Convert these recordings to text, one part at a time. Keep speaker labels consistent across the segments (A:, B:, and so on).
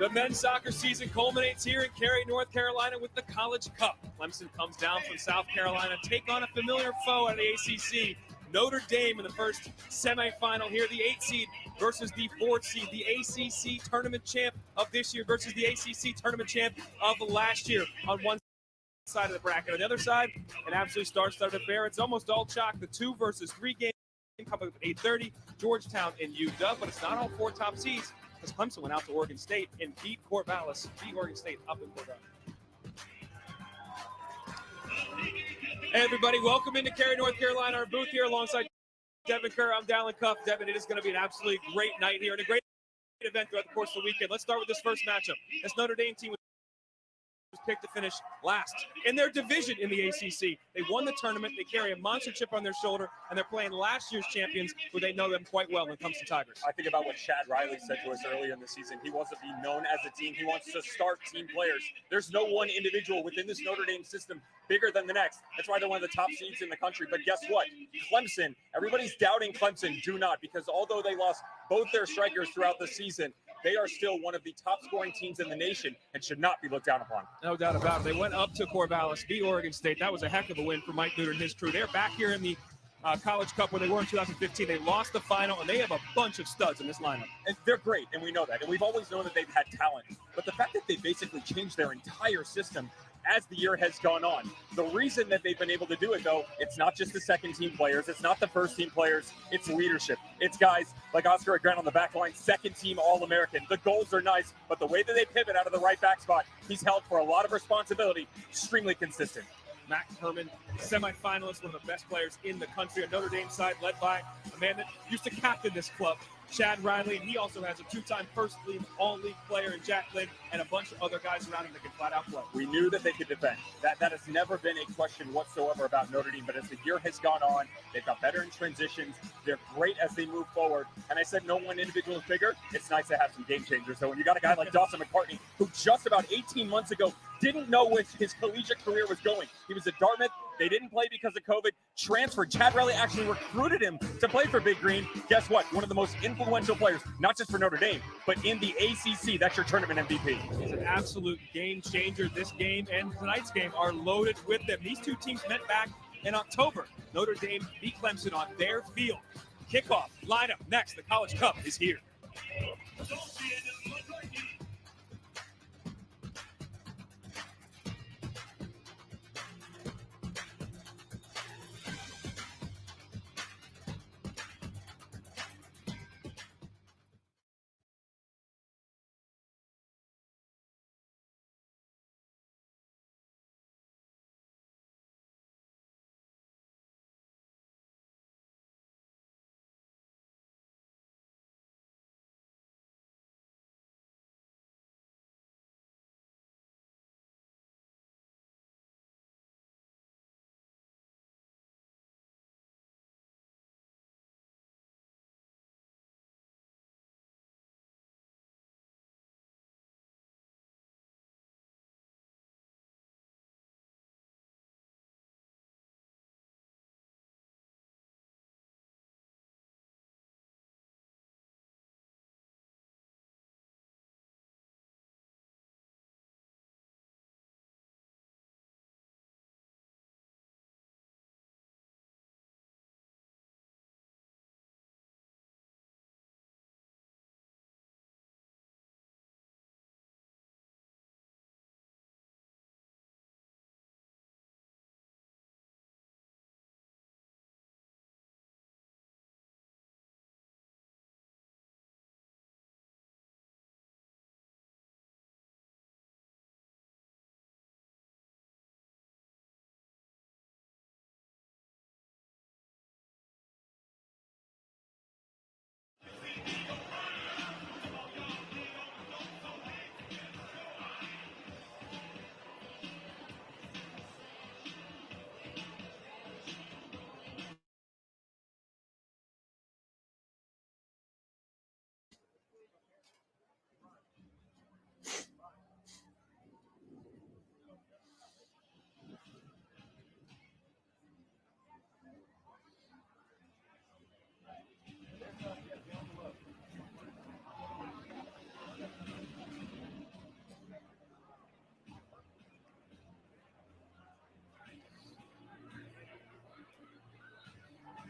A: The men's soccer season culminates here in Cary, North Carolina with the College Cup. Clemson comes down from South Carolina, take on a familiar foe out of the ACC. Notre Dame in the first semifinal here, the 8th seed versus the 4th seed, the ACC tournament champ of this year versus the ACC tournament champ of last year on one side of the bracket. On the other side, an absolute star-studded affair. It's almost all chalk. The 2 versus 3 game coming up at 8:30, Georgetown and UW, but it's not all 4 top seeds because Clemson went out to Oregon State and beat Corvallis, beat Oregon State up in Corvallis. Hey everybody, welcome into Cary, North Carolina. Our booth here alongside Devin Kerr. I'm Dallin Cuff. Devin, it is going to be an absolutely great night here and a great event throughout the course of the weekend. Let's start with this first matchup. This Notre Dame team was picked to finish last in their division in the ACC. They won the tournament. They carry a monster chip on their shoulder, and they're playing last year's champions, who they know them quite well when it comes to Tigers.
B: I think about what Chad Riley said to us earlier in the season. He wants to be known as a team. He wants to start team players. There's no one individual within this Notre Dame system bigger than the next. That's why they're one of the top seeds in the country. But guess what? Clemson, everybody's doubting Clemson. Do not, because although they lost both their strikers throughout the season, they are still one of the top scoring teams in the nation and should not be looked down upon.
A: No doubt about it. They went up to Corvallis, beat Oregon State. That was a heck of a win for Mike Neuter and his crew. They're back here in the College Cup where they were in 2015. They lost the final, and they have a bunch of studs in this lineup.
B: And they're great, and we know that. And we've always known that they've had talent. But the fact that they basically changed their entire system as the year has gone on. The reason that they've been able to do it, though, it's not just the second-team players. It's not the first-team players. It's leadership. It's guys like Oscar Ogren on the back line, second-team All-American. The goals are nice, but the way that they pivot out of the right back spot, he's held for a lot of responsibility, extremely consistent.
A: Max Herman, semifinalist, one of the best players in the country. On Notre Dame side, led by a man that used to captain this club, Chad Riley, and he also has a 2-time first-team All-League player in Jack Lynn and a bunch of other guys around him that can flat-out play.
B: We knew that they could defend. That has never been a question whatsoever about Notre Dame, but as the year has gone on, they've got better in transitions. They're great as they move forward, and I said no one individual is bigger. It's nice to have some game changers. So when you got a guy like Dawson McCartney, who just about 18 months ago didn't know where his collegiate career was going. He was at Dartmouth. They didn't play because of COVID. Transferred. Chad Riley actually recruited him to play for Big Green. Guess what? One of the most influential players, not just for Notre Dame, but in the ACC. That's your tournament MVP.
A: He's an absolute game changer. This game and tonight's game are loaded with them. These two teams met back in October. Notre Dame beat Clemson on their field. Kickoff, lineup, next. The College Cup is here.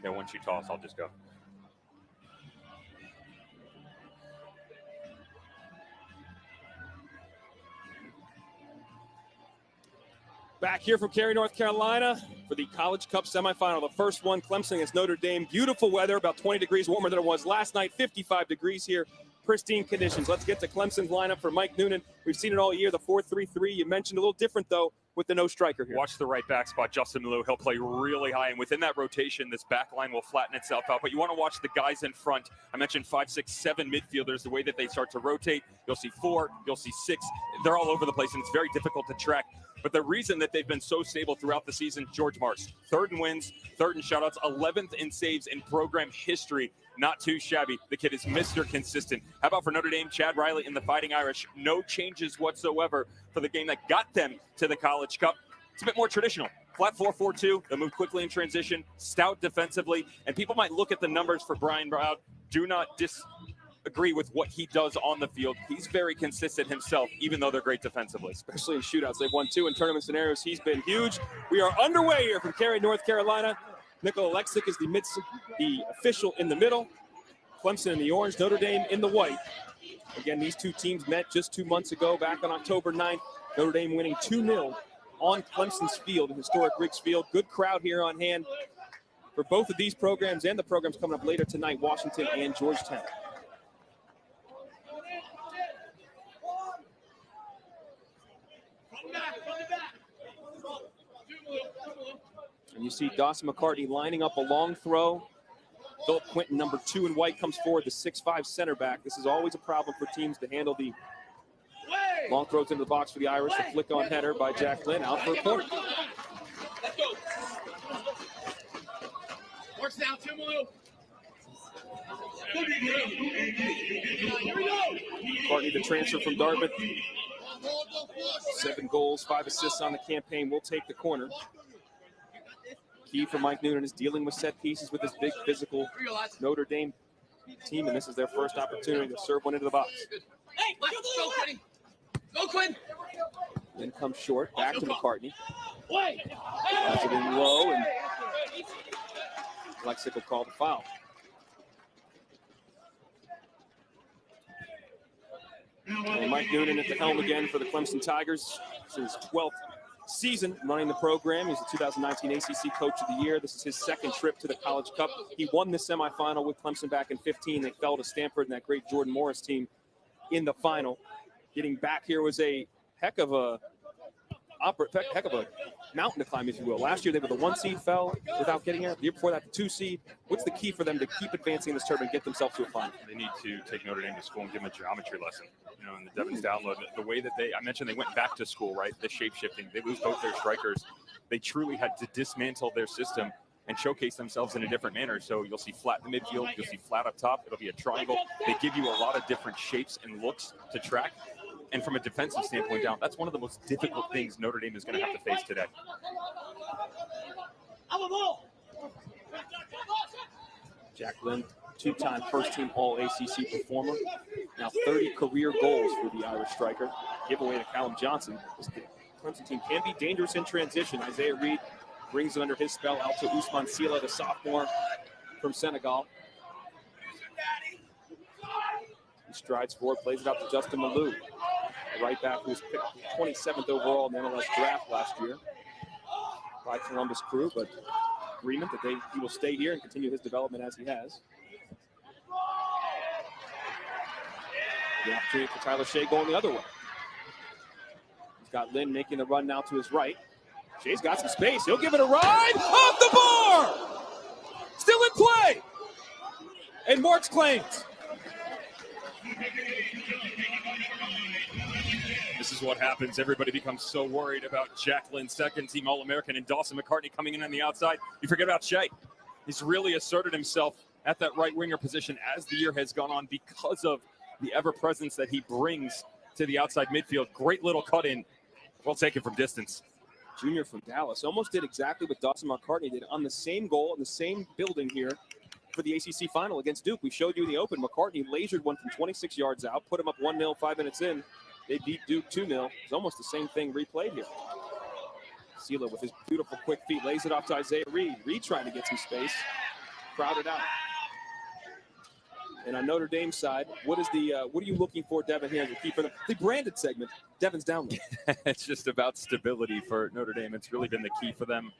B: Yeah, once you toss, I'll just go.
A: Back here from Cary, North Carolina for the College Cup semifinal. The first one, Clemson against Notre Dame. Beautiful weather, about 20 degrees warmer than it was last night. 55 degrees here, pristine conditions. Let's get to Clemson's lineup for Mike Noonan. We've seen it all year, the 4-3-3. You mentioned a little different, though, with the no striker here.
B: Watch the right back spot, Justin Malou. He'll play really high, and within that rotation, this back line will flatten itself out. But you want to watch the guys in front. I mentioned 5, 6, 7 midfielders, the way that they start to rotate. You'll see 4, you'll see 6. They're all over the place, and it's very difficult to track. But the reason that they've been so stable throughout the season, George Mars, 3rd in wins, 3rd in shutouts, 11th in saves in program history. Not too shabby. The kid is Mr. Consistent. How about for Notre Dame, Chad Riley and the Fighting Irish? No changes whatsoever for the game that got them to the College Cup. It's a bit more traditional. Flat 4-4-2. They'll move quickly in transition, stout defensively, and people might look at the numbers for Brian Brown. Do not disagree with what he does on the field. He's very consistent himself, even though they're great defensively.
A: Especially in shootouts. They've won 2 in tournament scenarios. He's been huge. We are underway here from Cary, North Carolina. Nikola Alexic is the official in the middle. Clemson in the orange, Notre Dame in the white. Again, these two teams met just 2 months ago, back on October 9th. Notre Dame winning 2-0 on Clemson's field, historic Riggs Field. Good crowd here on hand for both of these programs and the programs coming up later tonight, Washington and Georgetown. And you see Dawson McCartney lining up a long throw. Philip Quinton, number 2 in white, comes forward, the 6'5" center back. This is always a problem for teams to handle the long throws into the box for the Irish. The flick-on header by Jack Lynn, out for a corner.
C: Let's go. Works down, Timberloo. Here we go.
A: McCartney, the transfer from Dartmouth. 7 goals, 5 assists on the campaign, will take the corner. Key for Mike Noonan is dealing with set pieces with this big physical Notre Dame team, and this is their first opportunity to serve one into the box.
C: Hey, go, Quinn. Go, Quinn.
A: Then comes short, back to McCartney. Has it in low, and Alexic will call the foul. And Mike Noonan at the helm again for the Clemson Tigers. It's his 12th season running the program. He's the 2019 ACC Coach of the Year. This is his 2nd trip to the College Cup. He won the semifinal with Clemson back in 15. They fell to Stanford and that great Jordan Morris team in the final. Getting back here was a heck of a mountain to climb, if you will. Last year they were the 1 seed, fell without getting here. The year before that, the 2 seed. What's the key for them to keep advancing in this tournament and get themselves to a final?
B: They need to take Notre Dame to school and give them a geometry lesson. You know, in the Devon's download, the way that I mentioned they went back to school, right? The shape shifting. They lose both their strikers. They truly had to dismantle their system and showcase themselves in a different manner. So you'll see flat in the midfield, you'll see flat up top. It'll be a triangle. They give you a lot of different shapes and looks to track. And from a defensive standpoint down, that's one of the most difficult things Notre Dame is going to have to face today.
A: Jack Lynn, 2-time first-team All-ACC performer. Now 30 career goals for the Irish striker. Giveaway to Callum Johnson. This Clemson team can be dangerous in transition. Isaiah Reed brings it under his spell out to Ousmane Sila, the sophomore from Senegal. He strides forward, plays it out to Justin Malou, the right back who was picked 27th overall in the MLS draft last year by Columbus Crew, but agreement that he will stay here and continue his development as he has. The opportunity for Tyler Shea going the other way. He's got Lynn making the run now to his right. Shea's got some space. He'll give it a ride. Off the bar! Still in play. And Marks claims.
B: This is what happens. Everybody becomes so worried about Jacqueline, 2nd-team All-American, and Dawson McCartney coming in on the outside. You forget about Shea. He's really asserted himself at that right winger position as the year has gone on because of the ever-presence that he brings to the outside midfield. Great little cut-in. We'll take it from distance.
A: Junior from Dallas almost did exactly what Dawson McCartney did on the same goal in the same building here for the ACC final against Duke. We showed you in the open. McCartney lasered one from 26 yards out, put him up 1-0 5 minutes in. They beat Duke 2-0. It's almost the same thing replayed here. Sila with his beautiful quick feet lays it off to Isaiah Reed. Reed trying to get some space. crowded out. And on Notre Dame's side, what are you looking for, Devin, here as a key for the branded segment? Devin's down.
B: It's just about stability for Notre Dame. It's really been the key for them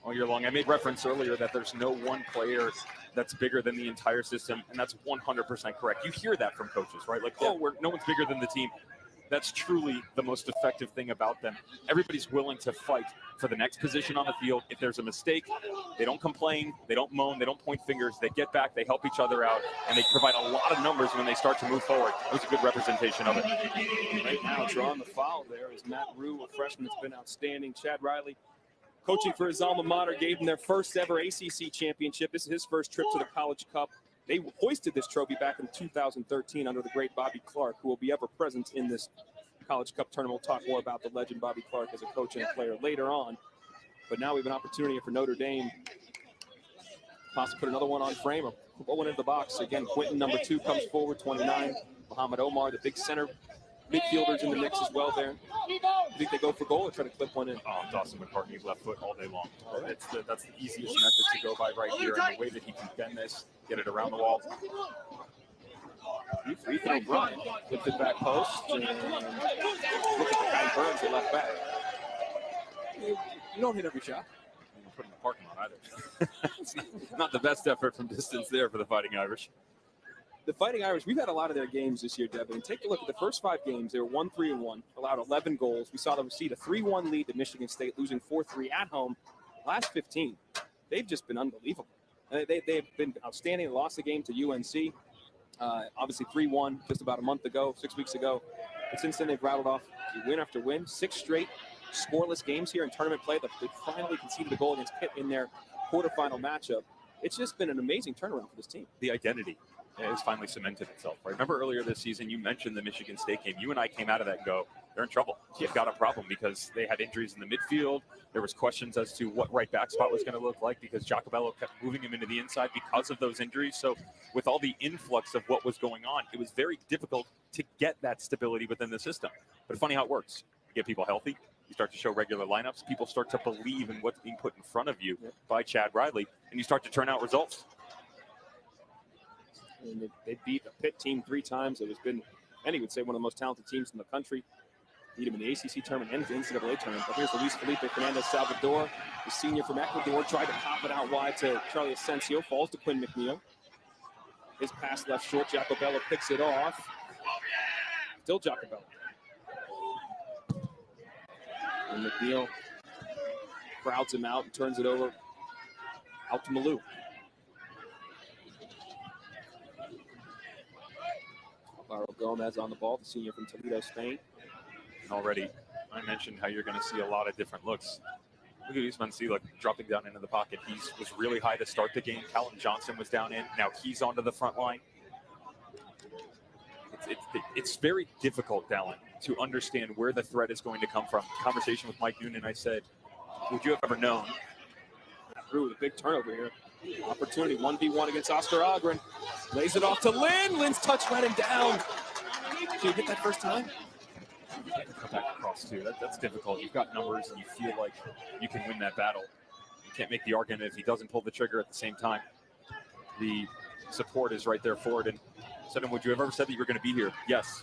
B: all year long. I made reference earlier that there's no one player that's bigger than the entire system, and that's 100% correct. You hear that from coaches, right? Like, no one's bigger than the team. That's truly the most effective thing about them. Everybody's willing to fight for the next position on the field. If there's a mistake, they don't complain, they don't moan, they don't point fingers. They get back, they help each other out, and they provide a lot of numbers when they start to move forward. It was a good representation of it.
A: Right now, drawing the foul there is Matt Rue, a freshman that's been outstanding. Chad Riley, coaching for his alma mater, gave them their first ever ACC championship. This is his first trip to the College Cup. They hoisted this trophy back in 2013 under the great Bobby Clark, who will be ever present in this College Cup tournament. We'll talk more about the legend Bobby Clark as a coach and a player later on. But now we have an opportunity for Notre Dame. Costa put another one on frame, or put one into the box. Again, Quentin, number 2, comes forward, 29. Muhammad Omar, the big center. Midfielders in the mix as well there. I think they go for goal or try to clip one in.
B: Oh, Dawson McCartney's left foot all day long. That's the easiest method to go by right here. And the way that he can bend this, get it around the wall.
A: Ethan O'Brien with the back post. And look at the guy Burns, the left back. You don't hit every shot.
B: You don't put in the parking lot either. It's not the best effort from distance there for the Fighting Irish.
A: The Fighting Irish, we've had a lot of their games this year, Devin. Take a look at the first 5 games. They were 1-3-1, allowed 11 goals. We saw them cede a 3-1 lead to Michigan State, losing 4-3 at home. Last 15, they've just been unbelievable. They've been outstanding. They lost the game to UNC, obviously 3-1 just about a month ago, 6 weeks ago. But since then, they've rattled off win after win, 6 straight scoreless games here in tournament play. They finally conceded a goal against Pitt in their quarterfinal matchup. It's just been an amazing turnaround for this team.
B: The identity has finally cemented itself. Right? Remember earlier this season, you mentioned the Michigan State game. You and I came out of that and go, they're in trouble. They've got a problem because they had injuries in the midfield. There was questions as to what right back spot was going to look like because Giacobello kept moving him into the inside because of those injuries. So with all the influx of what was going on, it was very difficult to get that stability within the system. But funny how it works. You get people healthy. You start to show regular lineups. People start to believe in what's being put in front of you by Chad Riley, and you start to turn out results.
A: And they beat a Pitt team 3 times. It has been, many would say, one of the most talented teams in the country. Beat them in the ACC tournament and the NCAA tournament. But here's Luis Felipe Fernandez Salvador, the senior from Ecuador, tried to pop it out wide to Charlie Asensio, falls to Quinn McNeil. His pass left short. Giacobello picks it off. Still Giacobello. And McNeil crowds him out and turns it over out to Malou. Alvaro Gomez on the ball, the senior from Toledo, Spain.
B: And already, I mentioned how you're going to see a lot of different looks. Look at Usman Sila dropping down into the pocket. He was really high to start the game. Callum Johnson was down in. Now he's onto the front line. It's very difficult, Dallin, to understand where the threat is going to come from. Conversation with Mike Noonan, I said, would you have ever known?
A: Through the big turnover here. Opportunity, 1v1 against Oscar Ogren. Lays it off to Lynn. Lynn's touch let him down. Did you get that first time?
B: Come back across, too. That's difficult. You've got numbers, and you feel like you can win that battle. You can't make the argument if he doesn't pull the trigger at the same time. The support is right there for it. And said, would you have ever said that you were going to be here? Yes.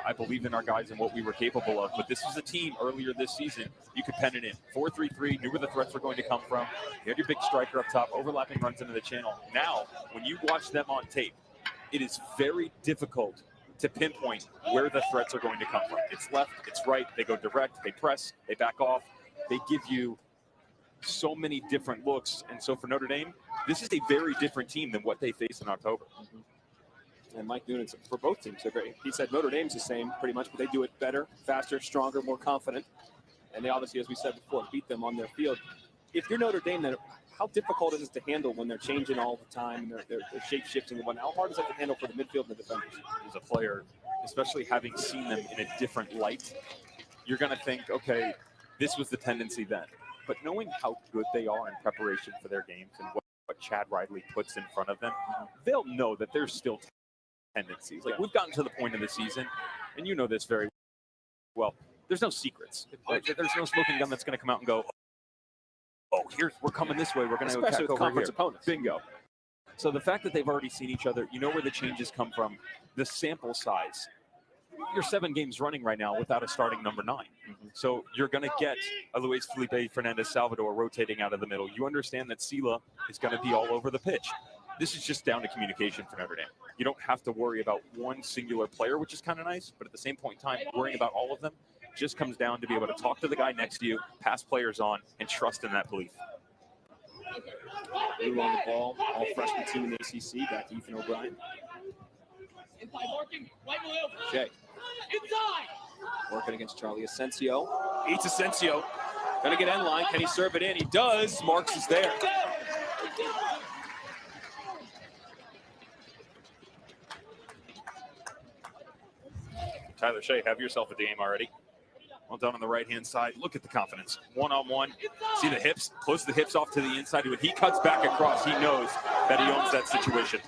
B: I believe in our guys and what we were capable of. But this was a team earlier this season. You could pen it in. 4-3-3, knew where the threats were going to come from. You had your big striker up top, overlapping runs into the channel. Now, when you watch them on tape, it is very difficult to pinpoint where the threats are going to come from. It's left, it's right, they go direct, they press, they back off. They give you so many different looks. And so for Notre Dame, this is a very different team than what they faced in October.
A: And Mike Noonan, for both teams, they're great. He said Notre Dame's the same pretty much, but they do it better, faster, stronger, more confident. And they obviously, as we said before, beat them on their field. If you're Notre Dame, then how difficult is it to handle when they're changing all the time and they're shape-shifting and whatnot? How hard is that to handle for the midfield and the defenders?
B: As a player, especially having seen them in a different light, you're going to think, okay, this was the tendency then. But knowing how good they are in preparation for their games and what Chad Riley puts in front of them, they'll know that there's still tendencies. Like, we've gotten to the point of the season, and you know this very well, there's no secrets. There's no smoking gun that's going to come out and go, oh, we're coming this way. We're going to attack over here.
A: Opponents.
B: Bingo.
D: So the fact that they've already seen each other, you know where the changes come from, the sample size. You're 7 games running right now without a starting number 9. So you're going to get a Luis Felipe Fernandez Salvador rotating out of the middle. You understand that Sila is going to be all over the pitch. This is just down to communication for Notre Dame. You don't have to worry about one singular player, which is kind of nice, but at the same point in time, worrying about all of them just comes down to be able to talk to the guy next to you, pass players on, and trust in that belief.
E: Blue on the ball, all freshman team in the ACC, back to Ethan O'Brien. Shea. Working against Charlie Asensio. Eats Asensio. Gonna get end line. Can he serve it in? He does. Marks is there.
D: Tyler Shea, have yourself a game already. Well done on the right-hand side. Look at the confidence. One-on-one. See the hips? Close the hips off to the inside. When he cuts back across, he knows that he owns that situation.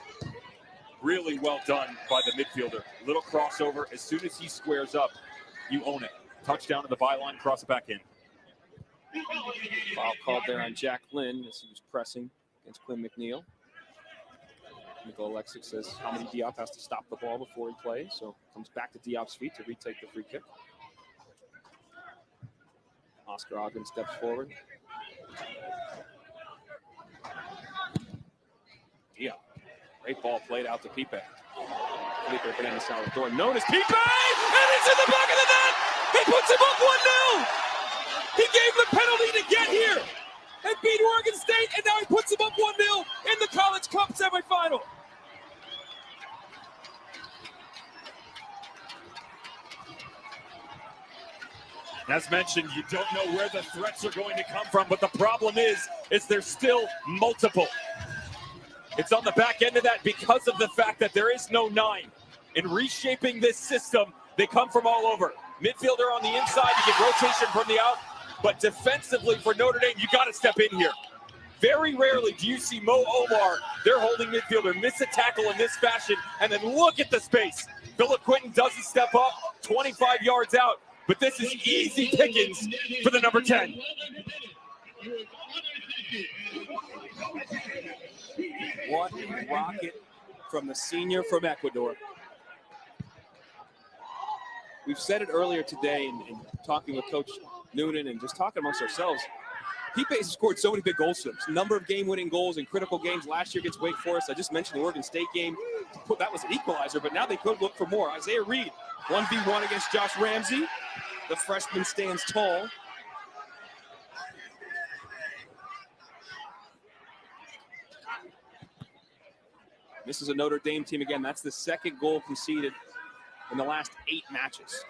D: Really well done by the midfielder. Little crossover. As soon as he squares up, you own it. Touchdown to the byline, cross it back in.
E: Foul called there on Jack Lynn as he was pressing against Quinn McNeil. Nico Alexic says how many Diop has to stop the ball before he plays, so comes back to Diop's feet to retake the free kick. Oscar Ogren steps forward. Diop. Great ball played out to Pipe. Felipe Fernandez Salvador, known as Pipe!
A: And it's in the back of the net! He puts him up 1-0! He gave the penalty to get here and beat Oregon State, and now he puts him up 1-0 in the College Cup semifinal.
D: As mentioned, you don't know where the threats are going to come from, but the problem is there's still multiple. It's on the back end of that because of the fact that there is no 9. In reshaping this system, they come from all over. Midfielder on the inside, you get rotation from the out, but defensively for Notre Dame, you got to step in here. Very rarely do you see Mo Omar, their holding midfielder, miss a tackle in this fashion, and then look at the space. Philip Quinton doesn't step up, 25 yards out, but this is easy pickings for the number 10.
E: What a rocket from the senior from Ecuador. We've said it earlier today in talking with Coach Noonan and just talking amongst ourselves. Pipe has scored so many big goals for them. Number of game-winning goals in critical games. Last year against Wake Forest. I just mentioned the Oregon State game. That was an equalizer, but now they could look for more. Isaiah Reed, 1v1 against Josh Ramsey. The freshman stands tall. This is a Notre Dame team again. That's the second goal conceded in the last 8 matches.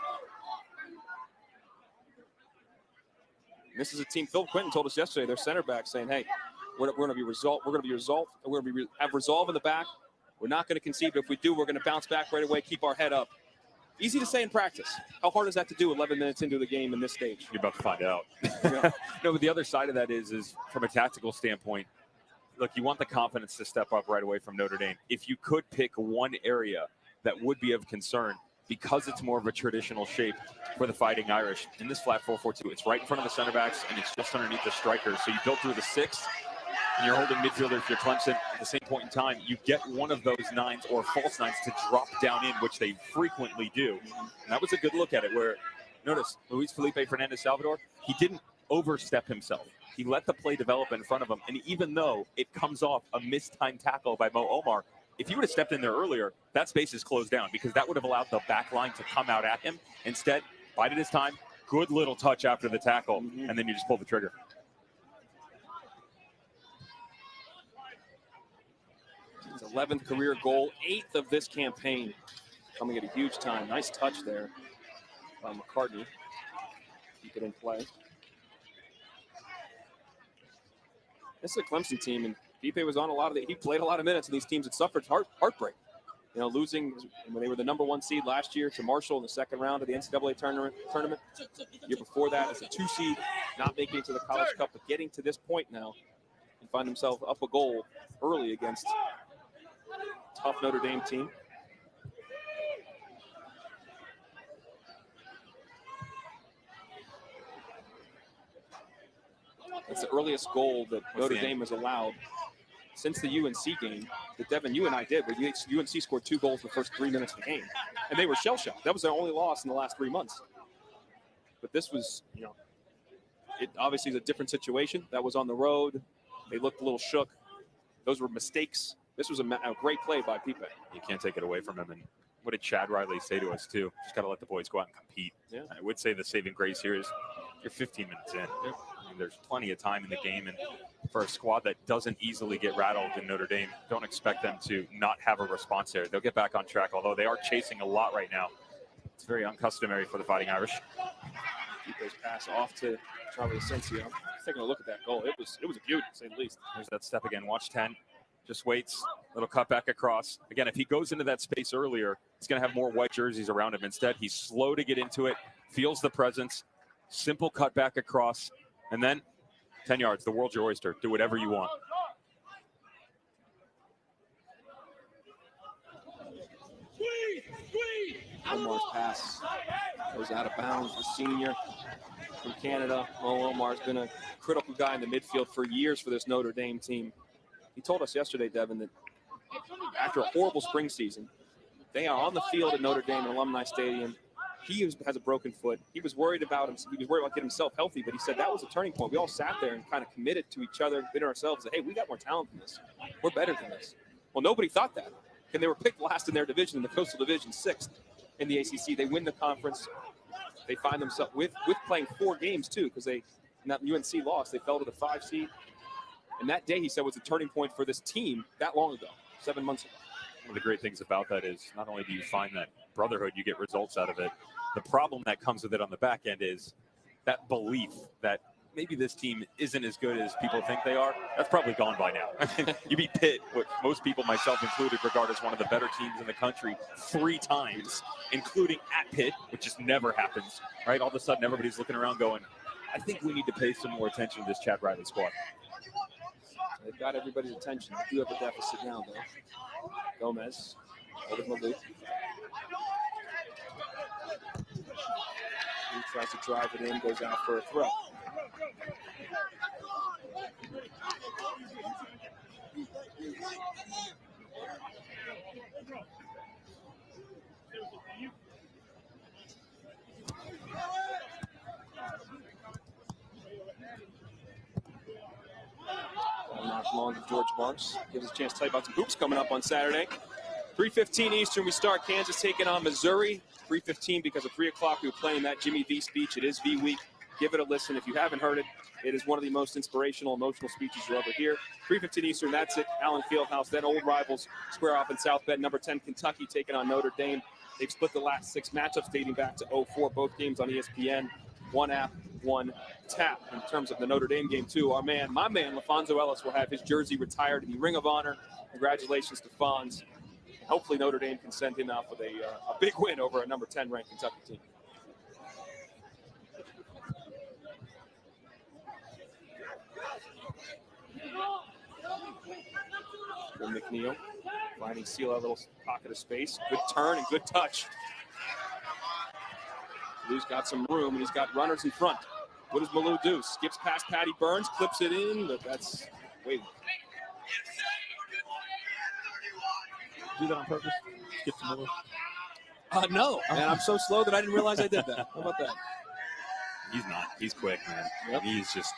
E: This is a team. Phil Quinton told us yesterday, their center back, saying, "Hey, we're going to be resolved. We're going to be resolved. We're going to have resolve in the back. We're not going to concede, but if we do, we're going to bounce back right away. Keep our head up." Easy to say in practice. How hard is that to do 11 minutes into the game in this stage?
D: You're about to find out.
E: Yeah.
D: No, but the other side of that is from a tactical standpoint, look, you want the confidence to step up right away from Notre Dame. If you could pick one area that would be of concern, because it's more of a traditional shape for the Fighting Irish, in this flat 4-4-2, it's right in front of the center backs and it's just underneath the strikers. So you build through the 6, and you're holding midfielder if you're Clemson. At the same point in time, you get one of those 9s or false 9s to drop down in, which they frequently do. And that was a good look at it where, notice, Luis Felipe Fernandez Salvador, he didn't overstep himself. He let the play develop in front of him. And even though it comes off a mistimed tackle by Mo Omar, if he would have stepped in there earlier, that space is closed down because that would have allowed the back line to come out at him. Instead, bided his time, good little touch after the tackle, and then you just pull the trigger.
E: His 11th career goal, 8th of this campaign, coming at a huge time. Nice touch there by McCartney. Keep it in play. This is a Clemson team, and Pipe was on a lot of he played a lot of minutes, and these teams had suffered heartbreak. You know, losing when they were the #1 seed last year to Marshall in the second round of the NCAA tournament. The year before that as a 2 seed, not making it to the College Cup, but getting to this point now and find themselves up a goal early against a tough Notre Dame team. That's the earliest goal that Notre Dame has allowed since the UNC game. that Devin, you and I did, where UNC scored 2 goals in the first 3 minutes of the game, and they were shell-shocked. That was their only loss in the last 3 months. But this was, it obviously is a different situation. That was on the road. They looked a little shook. Those were mistakes. This was a great play by Pipe.
D: You can't take it away from him. And what did Chad Riley say to us, too? Just got to let the boys go out and compete.
E: Yeah.
D: I would say the saving grace here is you're 15 minutes in. Yeah. I mean, there's plenty of time in the game. And for a squad that doesn't easily get rattled in Notre Dame, don't expect them to not have a response there. They'll get back on track, although they are chasing a lot right now. It's very uncustomary for the Fighting Irish.
E: Pipe's pass off to Charlie Asensio. Taking a look at that goal. It was a beauty, to say the least.
D: There's that step again. Watch 10. Just waits. Little cut back across. Again, if he goes into that space earlier, he's going to have more white jerseys around him. Instead, he's slow to get into it, feels the presence, simple cut back across, and then 10 yards. The world's your oyster. Do whatever you want.
E: Omar's pass goes out of bounds. The senior from Canada, Mo Omar's been a critical guy in the midfield for years for this Notre Dame team. He told us yesterday, Devin, that after a horrible spring season, they are on the field at Notre Dame in Alumni Stadium. He has a broken foot. He was worried about him. He was worried about getting himself healthy, but he said that was a turning point. We all sat there and kind of committed to each other, committed ourselves, that, hey, we got more talent than this. We're better than this. Well, nobody thought that. And they were picked last in their division, in the Coastal Division, 6th in the ACC. They win the conference. They find themselves with playing 4 games, too, because UNC lost. They fell to the 5 seed. And that day, he said, was a turning point for this team that long ago, 7 months ago.
D: One of the great things about that is not only do you find that brotherhood, you get results out of it. The problem that comes with it on the back end is that belief that maybe this team isn't as good as people think they are. That's probably gone by now. You beat Pitt, what most people, myself included, regard as one of the better teams in the country 3 times, including at Pitt, which just never happens, right? All of a sudden, everybody's looking around going, I think we need to pay some more attention to this Chad Riley squad.
E: They've got everybody's attention. They do have a deficit now, though. Gomez over Malou. He tries to drive it in, goes out for a throw. Knock long to George Marks. Gives us a chance to tell you about some hoops coming up on Saturday. 3:15 Eastern, we start Kansas taking on Missouri. 3:15 because at 3 o'clock we were playing that Jimmy V speech. It is V week. Give it a listen. If you haven't heard it, it is one of the most inspirational, emotional speeches you'll ever hear. 3:15 Eastern, that's it. Allen Fieldhouse. Then old rivals square off in South Bend. Number 10, Kentucky taking on Notre Dame. They've split the last 6 matchups dating back to 2004. Both games on ESPN. One app, one tap. In terms of the Notre Dame game, too, my man, LaFonso Ellis will have his jersey retired in the Ring of Honor. Congratulations to Fonz. Hopefully Notre Dame can send him out with a big win over a number 10 ranked Kentucky team. McNeil finding Sela, a little pocket of space. Good turn and good touch. Malou's got some room, and he's got runners in front. What does Malou do? Skips past Patty Burns, clips it in, but that's wait.
D: Do that on purpose? Skip to Malou?
E: No, and I'm so slow that I didn't realize I did that. How about that?
D: He's not. He's quick, man.
E: Yep.
D: He's just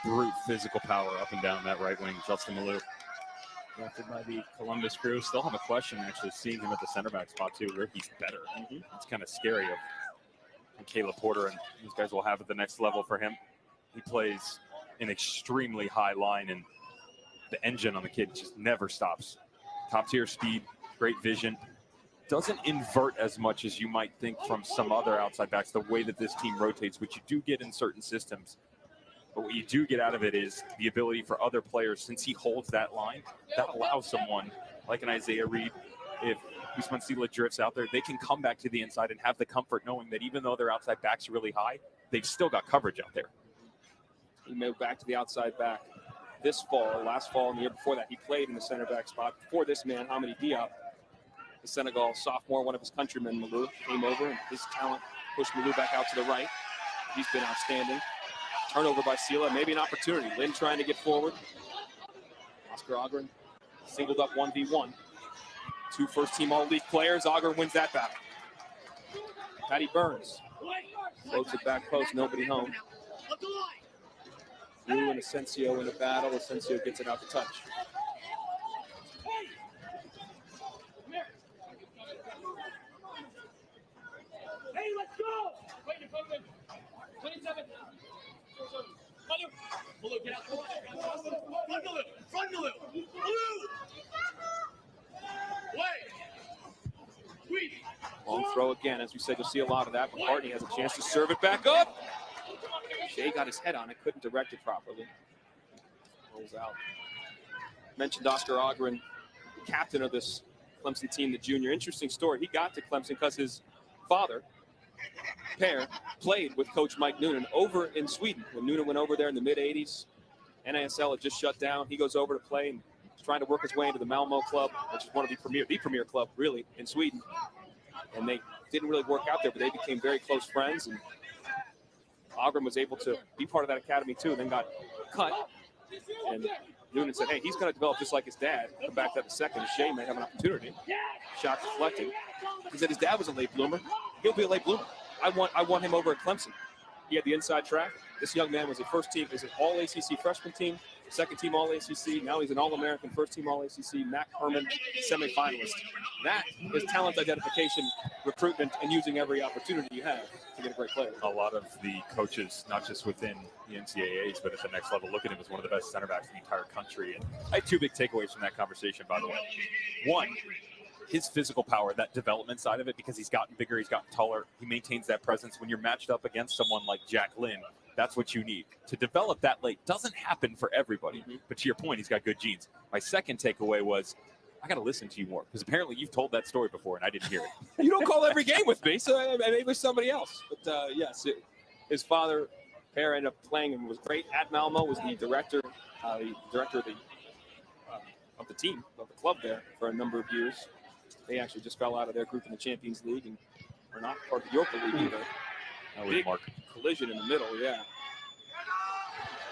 D: brute physical power up and down that right wing. Justin Malou. Drafted by the Columbus crew. Still have a question actually seeing him at the center back spot too, where he's better. It's kind of scary of Caleb Porter, and these guys will have at the next level for him. He plays an extremely high line, and the engine on the kid just never stops. Top tier speed, great vision. Doesn't invert as much as you might think from some other outside backs, the way that this team rotates, which you do get in certain systems. But what you do get out of it is the ability for other players, since he holds that line, that allows someone like an Isaiah Reed, if Usman Sela drifts out there, they can come back to the inside and have the comfort knowing that even though their outside back's really high, they've still got coverage out there.
E: He moved back to the outside back this fall, last fall, and the year before that. He played in the center back spot. Before this man, Hamidi Diop, the Senegal sophomore, one of his countrymen, Malou, came over, and his talent pushed Malou back out to the right. He's been outstanding. Turnover by Sela, maybe an opportunity. Lynn trying to get forward. Oscar Ogren singled up 1v1. 2 first-team All-League players. Ogren wins that battle. Patty Burns floats it back post, nobody home. Drew and Asensio in a battle. Asensio gets it out to touch.
C: Hey, let's go! 27. Blue, get out. Front the loop. Blue! Wait!
E: Long throw again. As we said, you'll see a lot of that. McCartney has a chance to serve it back up. Shea got his head on it, couldn't direct it properly. Rolls out. Mentioned Oscar Ogren, captain of this Clemson team, the junior. Interesting story. He got to Clemson because his father, Per, played with Coach Mike Noonan over in Sweden. When Noonan went over there in the mid-'80s, NASL had just shut down. He goes over to play and is trying to work his way into the Malmo club, which is one of the premier club, really, in Sweden. And they didn't really work out there, but they became very close friends. And Ogren was able to be part of that academy, too, then got cut. And Noonan said, hey, he's going to develop just like his dad. Come back to that in a second. Shea may have an opportunity. Shot deflected. He said his dad was a late bloomer. He'll be a late bloomer. I want him over at Clemson. He had the inside track. This young man was a first team, is an all-ACC freshman team, second team all-ACC. Now he's an All-American, first team all-ACC, Mac Herman, semifinalist. That is talent identification, recruitment, and using every opportunity you have to get a great player.
D: A lot of the coaches, not just within the NCAAs, but at the next level, look at him as one of the best center backs in the entire country. And I had 2 big takeaways from that conversation, by the way. One, his physical power, that development side of it, because he's gotten bigger, he's gotten taller, he maintains that presence. When you're matched up against someone like Jack Lynn, that's what you need. To develop that late doesn't happen for everybody. But to your point, he's got good genes. My second takeaway was, I got to listen to you more, because apparently you've told that story before and I didn't hear it.
E: You don't call every game with me, so maybe it was somebody else. But yes, his father, Per, ended up playing and was great at Malmo, was the director of the team, of the club there for a number of years. They actually just fell out of their group in the Champions League and are not part of the Europa League either. Big collision in the middle, yeah.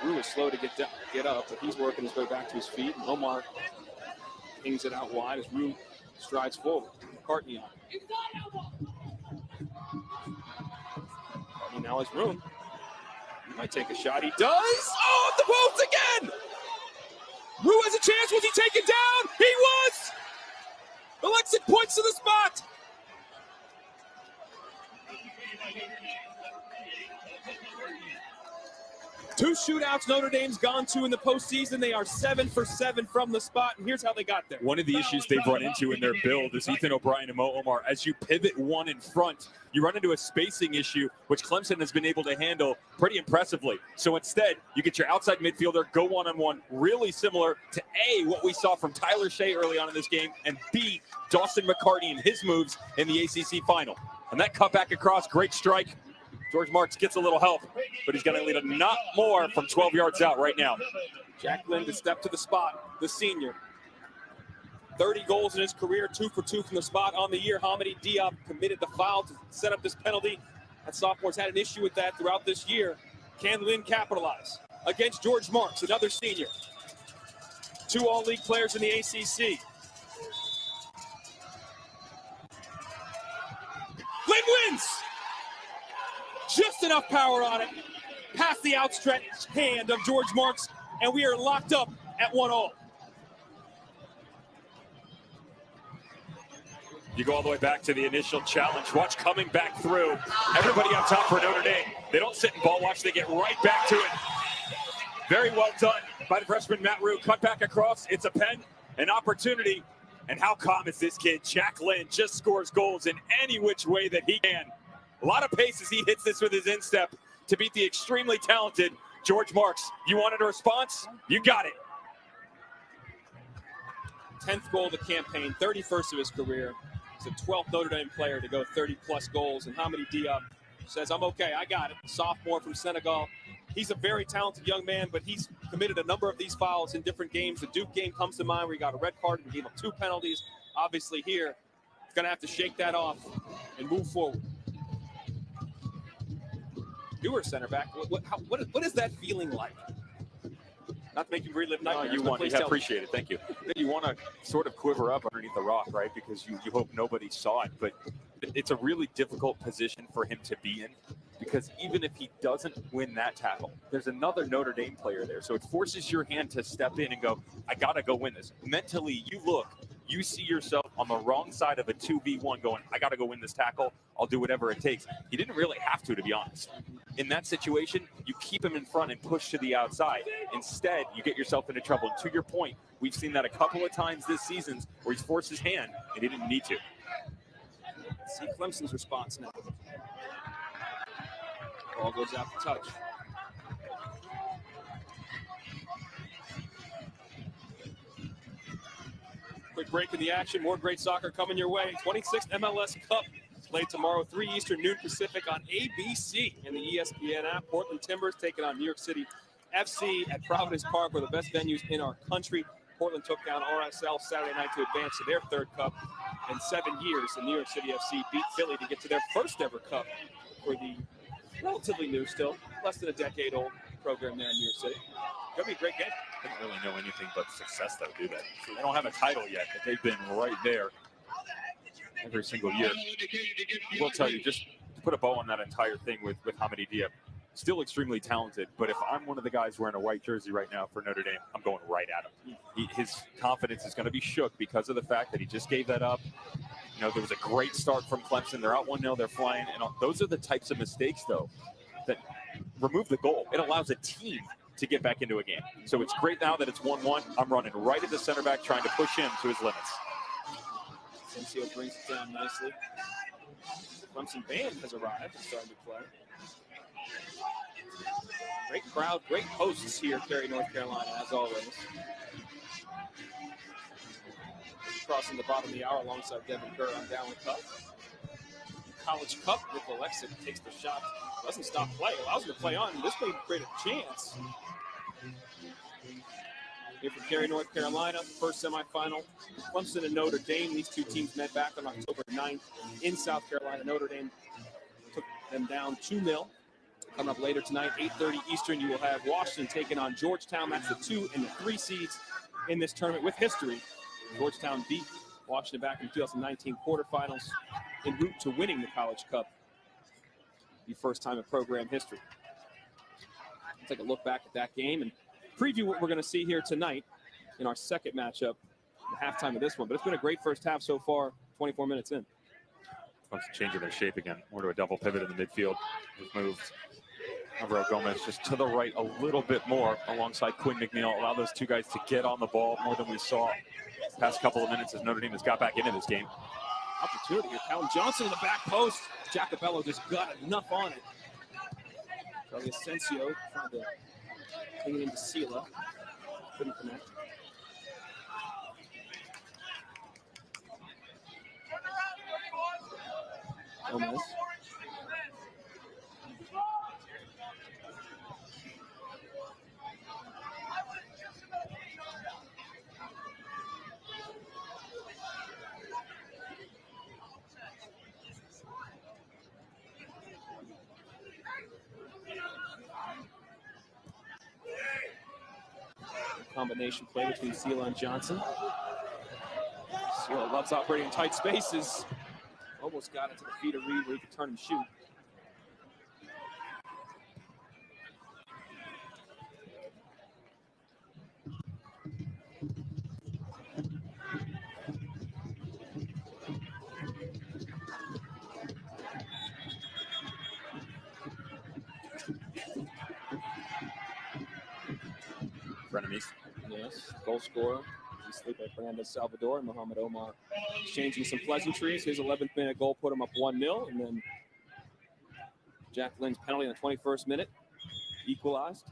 E: Rue is slow to get up, but he's working his way back to his feet. And Omar pings it out wide as Rue strides forward. McCartney on it. McCartney now has room. He might take a shot. He does! Oh, the post again! Rue has a chance. Was he taken down? He was! Alexic points to the spot. Two shootouts Notre Dame's gone to in the postseason. They are 7 for 7 from the spot, and here's how they got there.
D: One of the issues they've run into in their build is Ethan O'Brien and Mo Omar. As you pivot one in front, you run into a spacing issue, which Clemson has been able to handle pretty impressively. So instead, you get your outside midfielder, go one-on-one, really similar to A, what we saw from Tyler Shea early on in this game, and B, Dawson McCartney and his moves in the ACC final. And that cut back across, great strike. George Marks gets a little help, but he's going to lead a not more from 12 yards out right now.
E: Jack Lynn to step to the spot, the senior. 30 goals in his career, 2 for 2 from the spot on the year. Dominique Diop committed the foul to set up this penalty. That sophomore's had an issue with that throughout this year. Can Lynn capitalize against George Marks, another senior? 2 all-league players in the ACC. Lynn wins! Just enough power on it, past the outstretched hand of George Marks, and we are locked up at 1-1.
D: You go all the way back to the initial challenge. Watch coming back through. Everybody on top for Notre Dame. They don't sit and ball watch. They get right back to it. Very well done by the freshman Matt Rue. Cut back across. It's a pen, an opportunity. And how calm is this kid? Jack Lynn just scores goals in any which way that he can. A lot of pace as he hits this with his instep to beat the extremely talented George Marks. You wanted a response? You got it.
E: 10th goal of the campaign, 31st of his career. He's the 12th Notre Dame player to go 30-plus goals. And Dominique Diop says, I'm okay, I got it. Sophomore from Senegal. He's a very talented young man, but he's committed a number of these fouls in different games. The Duke game comes to mind where he got a red card and gave up 2 penalties. Obviously here, he's going to have to shake that off and move forward. Newer center back, what is that feeling like? Not to make you relive nightmares.
D: You
E: but
D: want,
E: please
D: yeah,
E: tell me.
D: appreciate it. Thank you. You want to sort of quiver up underneath the rock, right? Because you hope nobody saw it. But it's a really difficult position for him to be in, because even if he doesn't win that tackle, there's another Notre Dame player there. So it forces your hand to step in and go, I got to go win this. Mentally, you see yourself on the wrong side of a 2v1 going, I got to go win this tackle. I'll do whatever it takes. He didn't really have to be honest. In that situation, you keep him in front and push to the outside. Instead, you get yourself into trouble. And to your point, we've seen that a couple of times this season where he's forced his hand and he didn't need to.
E: Let's see Clemson's response now. Ball goes out to touch. Quick break in the action. More great soccer coming your way. 26th MLS Cup played tomorrow, 3 Eastern, noon Pacific on ABC and the ESPN app. Portland Timbers taking on New York City FC at Providence Park, one of the best venues in our country. Portland took down RSL Saturday night to advance to their third cup in 7 years. And New York City FC beat Philly to get to their first ever cup for the relatively new, still less than a decade old program there in New York City. Gonna be a great game.
D: They don't really know anything but success, though, do they? So they don't have a title yet, but they've been right there every single year. I will tell you, just to put a bow on that entire thing with Hamidi Diop, still extremely talented, but if I'm one of the guys wearing a white jersey right now for Notre Dame, I'm going right at him. His confidence is going to be shook because of the fact that he just gave that up. You know, there was a great start from Clemson. They're out 1-0, they're flying, and those are the types of mistakes, though, that remove the goal. It allows a team to get back into a game. So it's great now that it's 1-1. I'm running right at the center back, trying to push him to his limits.
E: Sensio brings it down nicely. Clemson band has arrived and starting to play. Great crowd, great hosts here at Cary, North Carolina, as always. Crossing the bottom of the hour alongside Devin Kerr on Down the Cup. College Cup, Nick Alexic takes the shot, doesn't stop play, allows him to play on, and this may create a chance. Here from Cary, North Carolina, first semifinal. Clemson and Notre Dame, these two teams met back on October 9th in South Carolina. Notre Dame took them down 2-0. Coming up later tonight, 8:30 Eastern, you will have Washington taking on Georgetown. That's the 2 and the 3 seeds in this tournament with history. Georgetown beat Washington back in 2019 quarterfinals en route to winning the College Cup, the first time in program history. Let's take a look back at that game and preview what we're going to see here tonight in our second matchup, the halftime of this one. But it's been a great first half so far, 24 minutes in.
D: Clemson changing their shape again. More to a double pivot in the midfield. They've moved Alvaro Gomez just to the right a little bit more alongside Quinn McNeil. Allow those two guys to get on the ball more than we saw past couple of minutes as Notre Dame has got back into this game.
E: Opportunity here. Callum Johnson in the back post. Jacobello just got enough on it. Charlie Asensio trying to bring it into Sela. Couldn't connect. Gomez. Combination play between Sela and Johnson. Sela loves operating in tight spaces. Almost got it to the feet of Reed where he could turn and shoot.
D: Frenemies.
E: Yes, goal scorer. Felipe Fernandez Salvador and Mohamed Omar exchanging some pleasantries. His 11th minute goal put him up 1-0, and then Jack Lynn's penalty in the 21st minute equalized.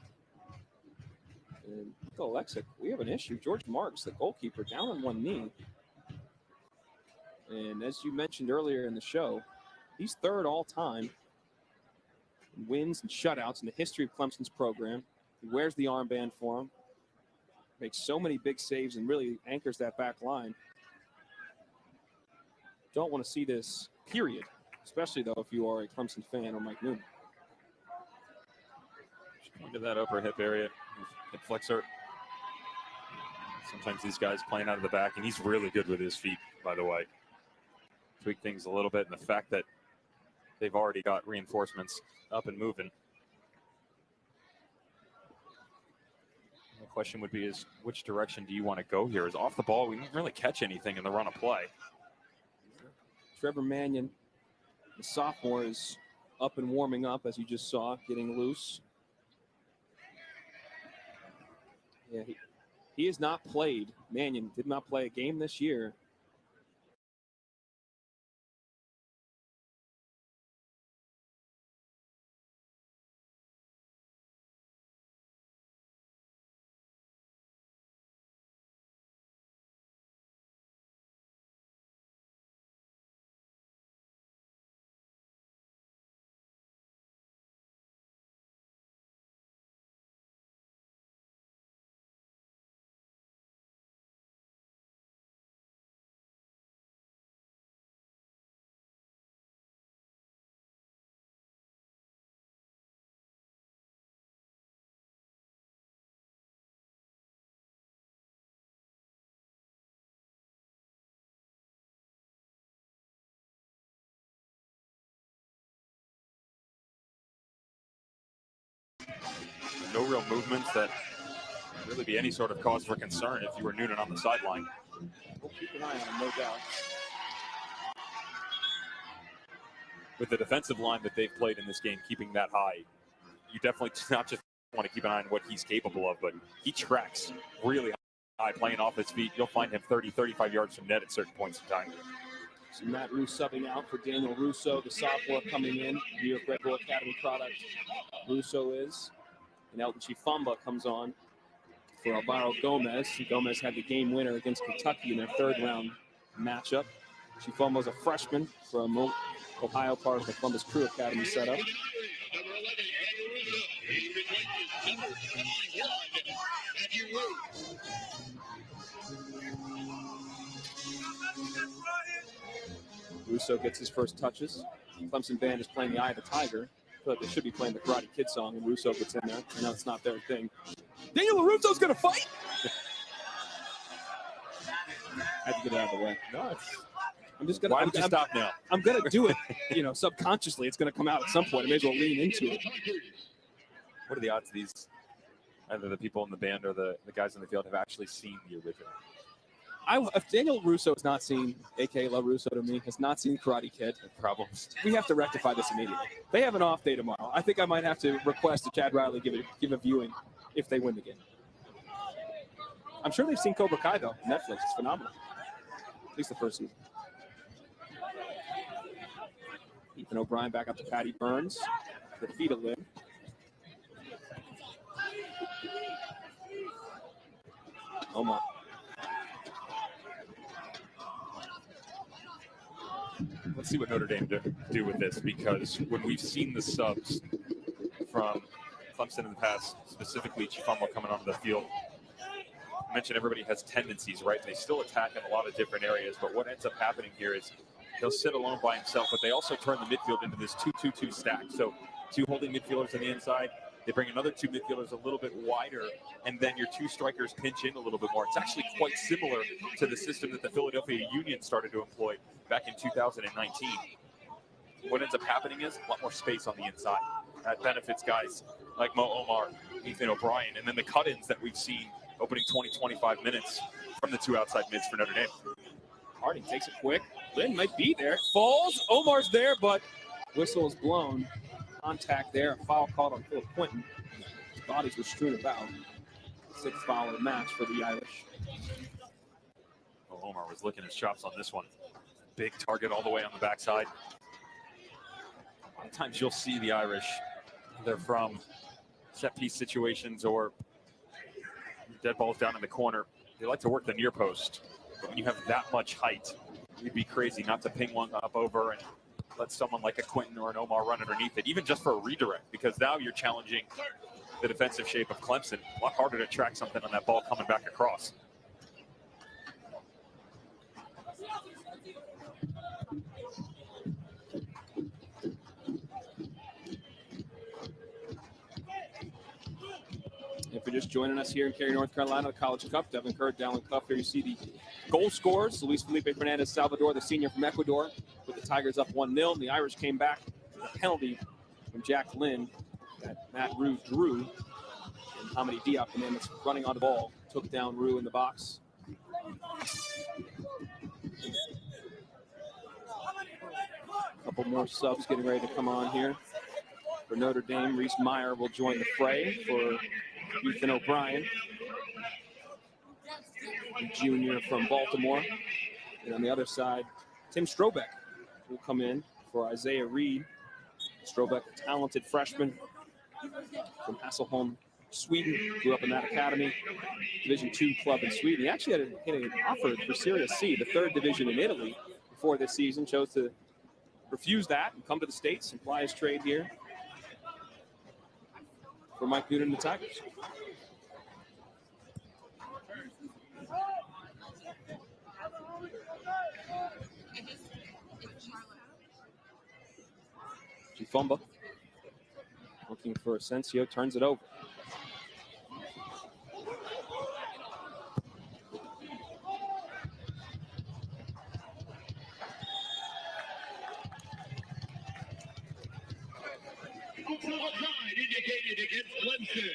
E: And Nico Alexic, we have an issue. George Marks, the goalkeeper, down on one knee. And as you mentioned earlier in the show, he's third all time in wins and shutouts in the history of Clemson's program. He wears the armband for him. Makes so many big saves and really anchors that back line. Don't want to see this, period. Especially, though, if you are a Clemson fan or Mike Newman.
D: Into that upper hip area. Hip flexor. Sometimes these guys playing out of the back, and he's really good with his feet, by the way. Tweak things a little bit, and the fact that they've already got reinforcements up and moving. The question would be is, which direction do you want to go here? Is off the ball, we didn't really catch anything in the run of play.
E: Trevor Mannion, the sophomore, is up and warming up, as you just saw, getting loose. Yeah, he has not played. Mannion did not play a game this year.
D: No real movements that really be any sort of cause for concern if you were Noonan on the sideline.
E: We'll keep an eye on him, no doubt.
D: With the defensive line that they've played in this game, keeping that high, you definitely not just want to keep an eye on what he's capable of, but he tracks really high, playing off his feet. You'll find him 30, 35 yards from net at certain points in time.
E: So Matt Roos subbing out for Daniel Russo, the sophomore coming in, New York Red Bull Academy product. Russo is. And Elton Chifamba comes on for Alvaro Gomez. Gomez had the game winner against Kentucky in their third-round matchup. Chifamba's a freshman from Ohio, part of the Columbus Crew Academy setup. Russo gets his first touches. Clemson band is playing the Eye of the Tiger. I feel like they should be playing the Karate Kid song, and Russo gets in there. I know it's not their thing. Daniel LaRusso's going to fight! I had to get it out of the way.
D: No,
E: I'm just gonna.
D: Why would you stop now?
E: I'm gonna do it. Subconsciously, it's gonna come out at some point. I may as well lean into it.
D: What are the odds these, either the people in the band or the guys in the field, have actually seen the original?
E: If Daniel Russo has not seen, a.k.a. La Russo to me, has not seen Karate Kid,
D: Problems.
E: we have to rectify this immediately. They have an off day tomorrow. I think I might have to request that Chad Riley give a viewing if they win the game. I'm sure they've seen Cobra Kai, though. Netflix. It's phenomenal. At least the first season. Ethan O'Brien back up to Patty Burns. The feet a lid. Omar.
D: Let's see what Notre Dame do with this, because when we've seen the subs from Clemson in the past, specifically Chifamba coming onto the field, I mentioned everybody has tendencies, right? They still attack in a lot of different areas, but what ends up happening here is he'll sit alone by himself, but they also turn the midfield into this 2-2-2 stack. So 2 holding midfielders on the inside, they bring another 2 midfielders a little bit wider, and then your 2 strikers pinch in a little bit more. It's actually quite similar to the system that the Philadelphia Union started to employ back in 2019. What ends up happening is a lot more space on the inside. That benefits guys like Mo Omar, Ethan O'Brien, and then the cut-ins that we've seen opening 20-25 minutes from the 2 outside mids for Notre Dame.
E: Harding takes it quick. Lynn might be there. Falls. Omar's there, but whistle is blown. Contact there. A foul called on Philip Quinton. His bodies were strewn about. 6th foul of the match for the Irish.
D: Well, Omar was licking his chops on this one. Big target all the way on the backside. A lot of times you'll see the Irish, they're from set piece situations or dead balls down in the corner. They like to work the near post. But when you have that much height, you'd be crazy not to ping one up over and let someone like a Quinton or an Omar run underneath it, even just for a redirect, because now you're challenging the defensive shape of Clemson. A lot harder to track something on that ball coming back across.
E: if you're just joining us here in Cary, North Carolina, the College Cup, Devin Kerr, Dallin Cuff. Here you see the goal scorers. Luis Felipe Fernandez Salvador, the senior from Ecuador, with the Tigers up 1-0. The Irish came back with a penalty from Jack Lynn that Matt Rue drew. And Dominique Diop, the man that's running on the ball, took down Rue in the box. A couple more subs getting ready to come on here. For Notre Dame, Reese Meyer will join the fray for Ethan O'Brien, junior from Baltimore. And on the other side, Tim Strobeck will come in for Isaiah Reed. Strobeck, a talented freshman from Hasselholm, Sweden, grew up in that academy, Division II club in Sweden. He actually had an offer for Serie C, the third division in Italy, before this season. Chose to refuse that and come to the States and ply his trade here for Mike Newton and the Tigers. Chifumba looking for Asensio, turns it over.
C: Indicated against Clemson.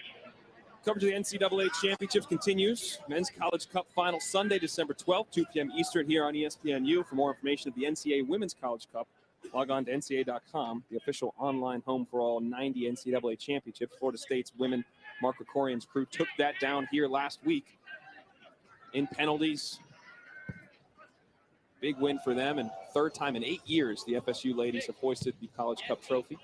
E: Coverage of the NCAA Championships continues. Men's College Cup Final Sunday, December 12th, 2 p.m. Eastern here on ESPNU. For more information of the NCAA Women's College Cup, log on to ncaa.com, the official online home for all 90 NCAA championships. Florida State's women, Mark Krikorian's crew, took that down here last week in penalties. Big win for them, and third time in 8 years the FSU ladies have hoisted the College Cup trophy.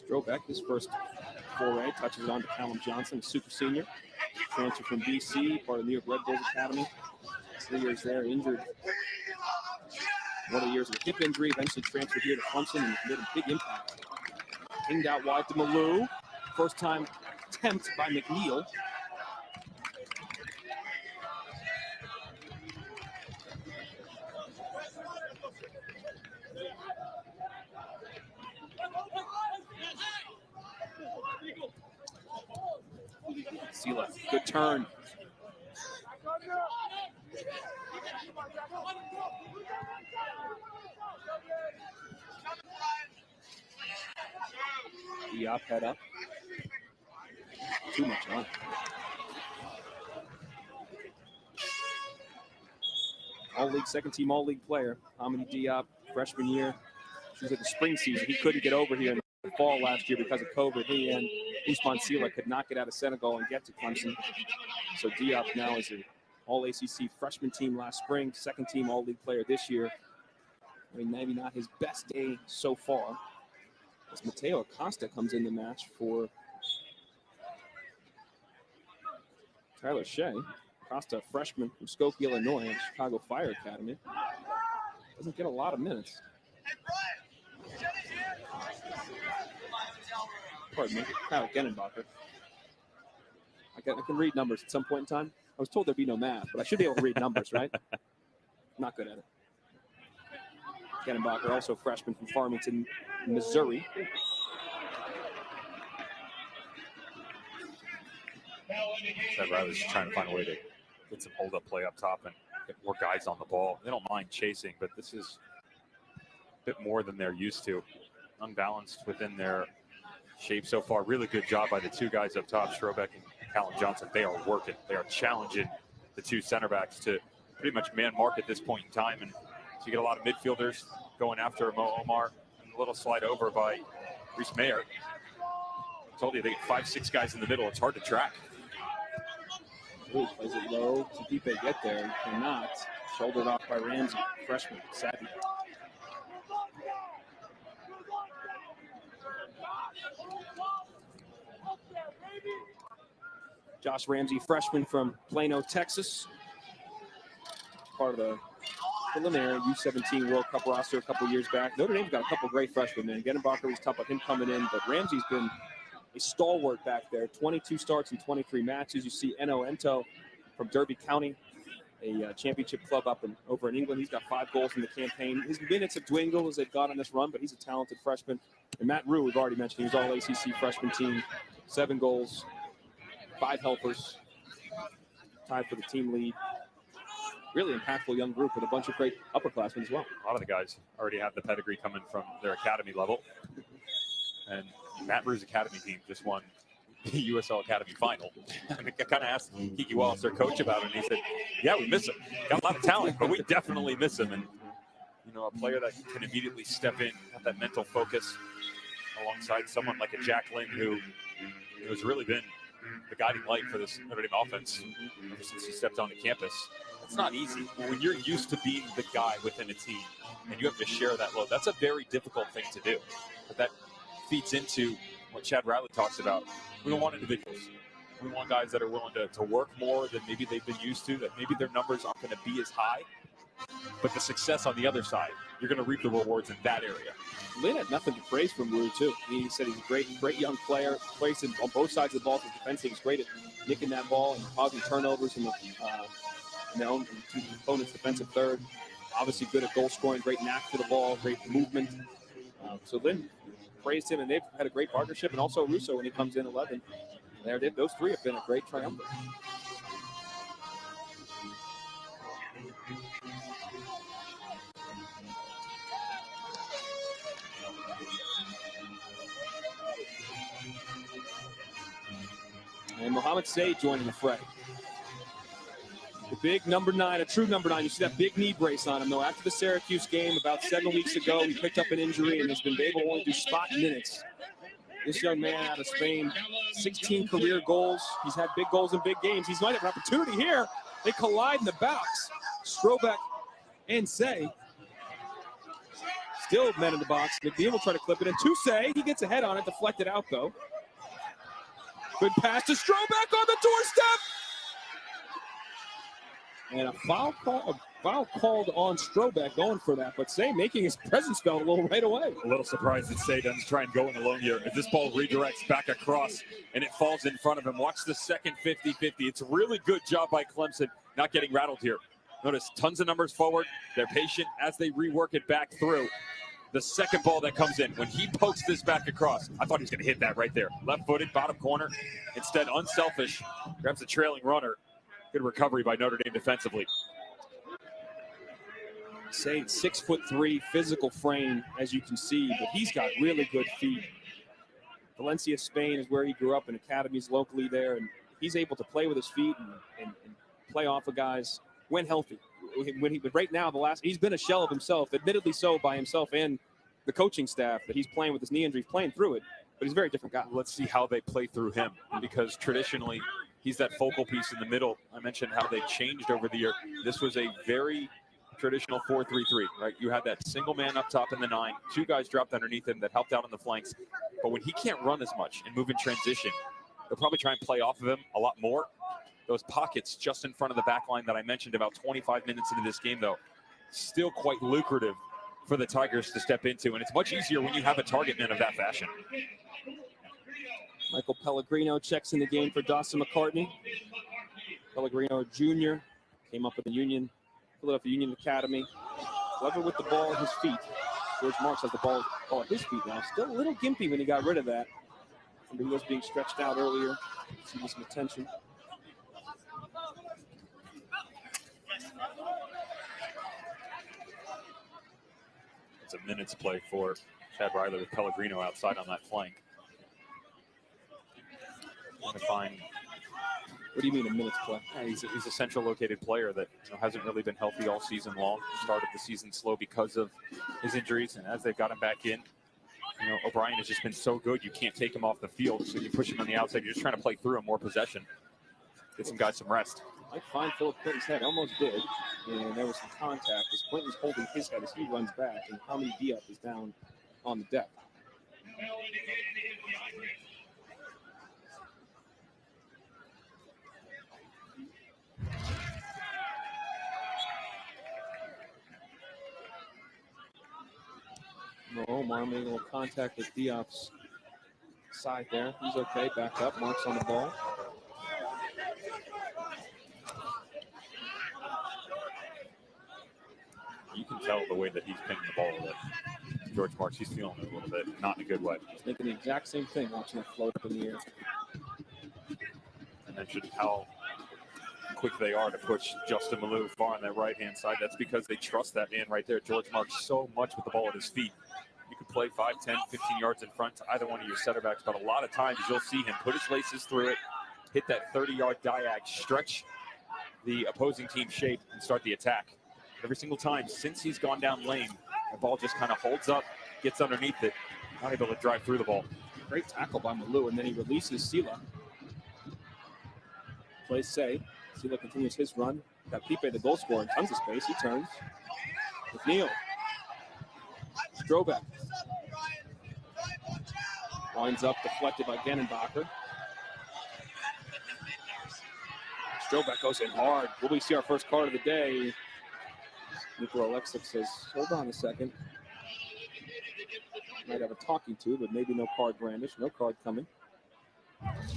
E: Strobeck, his first foray, touches it on to Callum Johnson, a super senior, transfer from BC, part of the New York Red Bulls Academy. 3 years there, injured 1 of the years with a hip injury, eventually transferred here to Clemson and made a big impact. Pinged out wide to Malou. First time attempt by McNeil. Sela, good turn. Diop head up. Too much on. All-league, second-team all-league player. Dominique Diop, freshman year. She was at the spring season. He couldn't get over here in the fall last year because of COVID. He and Ousmane Sela could not get out of Senegal and get to Clemson. So Diop now is an all-ACC freshman team last spring, second-team all-league player this year. I mean, maybe not his best day so far. As Mateo Costa comes in the match for Tyler Shea. Costa, a freshman from Skokie, Illinois, at Chicago Fire Academy. Doesn't get a lot of minutes. Pardon me, Kyle Genenbacher. I can read numbers at some point in time. I was told there'd be no math, but I should be able to read numbers, right? Not good at it. Genenbacher, also freshman from Farmington, Missouri.
D: Trevor, I was trying to find a way to get some hold-up play up top and get more guys on the ball. They don't mind chasing, but this is a bit more than they're used to. Unbalanced within their shape so far. Really good job by the two guys up top, Strobeck and Callum Johnson. They are working. They are challenging the two center backs to pretty much man mark at this point in time. And so you get a lot of midfielders going after Mo Omar, and a little slide over by Reese Meyer. I told you, they get 5-6 guys in the middle. It's hard to track.
E: Ooh, plays it low. Tipipe get there. Cannot. Shouldered off by Ramsey, freshman, Savvy. Josh Ramsey, freshman from Plano, Texas. Part of the preliminary U17 World Cup roster a couple years back. Notre Dame's got a couple great freshmen, man. Genenbacher was tough with him coming in, but Ramsey's been a stalwart back there. 22 starts in 23 matches. You see Eno Ento from Derby County, a championship club over in England. He's got 5 goals in the campaign. His minutes have dwindled as they've gone on this run, but he's a talented freshman. And Matt Rue, we've already mentioned, he was all ACC freshman team. 7 goals, 5 helpers, tied for the team lead. Really impactful young group with a bunch of great upperclassmen as well.
D: A lot of the guys already have the pedigree coming from their academy level. And Matt Rue's academy team just won the USL Academy final. And I kind of asked Kiki Wallace, their coach, about it, and he said, yeah, we miss him. Got a lot of talent, but we definitely miss him. And, you know, a player that can immediately step in, have that mental focus alongside someone like a Jack Lynn, who has really been the guiding light for this Notre Dame offense ever since he stepped onto campus. It's not easy. When you're used to being the guy within a team and you have to share that load, that's a very difficult thing to do. But that feeds into what Chad Riley talks about. We don't want individuals. We want guys that are willing to work more than maybe they've been used to, that maybe their numbers aren't going to be as high. But the success on the other side, you're going to reap the rewards in that area.
E: Lynn had nothing to praise from Rue, too. He said he's a great young player, plays on both sides of the ball. His defensive, he's great at nicking that ball and causing turnovers in their own opponent's defensive third. Obviously good at goal scoring, great knack for the ball, great movement. So Lynn praised him, and they've had a great partnership. And also Russo when he comes in 11. Those 3 have been a great triumvirate. And Mohamed Shea joining the fray. The big number 9, a true number 9. You see that big knee brace on him, though. After the Syracuse game about 7 weeks ago, he picked up an injury and has been able to only do spot minutes. This young man out of Spain, 16 career goals. He's had big goals in big games. He might have an opportunity here. They collide in the box. Strobeck and Shea. Still men in the box. McNeil will try to clip it in to Shea. He gets a head on it, deflected out, though. Good pass to Strobeck on the doorstep. And a foul called on Strobeck, going for that. But Shea making his presence felt a little right away.
D: A little surprised that Shea doesn't try and go in alone here. If this ball redirects back across and it falls in front of him, watch the second 50-50. It's a really good job by Clemson not getting rattled here. Notice tons of numbers forward. They're patient as they rework it back through. The second ball that comes in, when he pokes this back across, I thought he was going to hit that right there. Left-footed, bottom corner. Instead, unselfish, grabs the trailing runner. Good recovery by Notre Dame defensively.
E: Shea, 6'3", physical frame, as you can see, but he's got really good feet. Valencia, Spain is where he grew up in academies locally there, and he's able to play with his feet and play off of guys when healthy. But right now, he's been a shell of himself, admittedly so by himself and the coaching staff, that he's playing with his knee injury, playing through it, but he's a very different guy.
D: Let's see how they play through him, because traditionally he's that focal piece in the middle. I mentioned how they changed over the year. This was a very traditional 4-3-3, right? You had that single man up top in the 9, 2 guys dropped underneath him that helped out on the flanks. But when he can't run as much and move in transition, they'll probably try and play off of him a lot more. Those pockets just in front of the back line that I mentioned about 25 minutes into this game, though, still quite lucrative for the Tigers to step into. And it's much easier when you have a target man of that fashion.
E: Michael Pellegrino checks in the game for Dawson McCartney. Pellegrino Jr. came up with the Philadelphia Union Academy. Clever with the ball at his feet. George Marks has the ball at his feet now. Still a little gimpy when he got rid of that. Remember, he was being stretched out earlier. See some attention.
D: It's a minutes play for Chad Riley with Pellegrino outside on that flank. To find.
E: What do you mean a minutes play?
D: Yeah, he's a central located player that hasn't really been healthy all season long. Started the season slow because of his injuries, and as they've got him back in, O'Brien has just been so good. You can't take him off the field, so you push him on the outside. You're just trying to play through him, more possession, get some guys some rest.
E: Might find Philip Clinton's head, almost did, and there was some contact as Clinton's holding his head as he runs back, and Tommy Diop is down on the deck. No, Omar made a little contact with Diop's side there. He's okay. Back up. Marks on the ball.
D: You can tell the way that he's pinging the ball with George Marks. He's feeling it a little bit, not in a good way.
E: He's thinking the exact same thing, watching it float up in the air.
D: I mentioned how quick they are to push Justin Malou far on that right-hand side. That's because they trust that man right there, George Marks, so much with the ball at his feet. You can play 5, 10, 15 yards in front to either one of your center backs, but a lot of times you'll see him put his laces through it, hit that 30-yard diag, stretch the opposing team's shape, and start the attack. Every single time since he's gone down lane, the ball just kind of holds up, gets underneath it, not able to drive through the ball.
E: Great tackle by Malou, and then he releases Sela. Plays Shea. Sela continues his run. Got Pipe, the goal scorer, in tons of space. He turns. McNeil. Strobeck. Winds up, deflected by Gannenbacher. Strobeck goes in hard. Will we see our first card of the day? Nicola Alexic says, hold on a second. Might have a talking to, but maybe no card brandish. No card coming.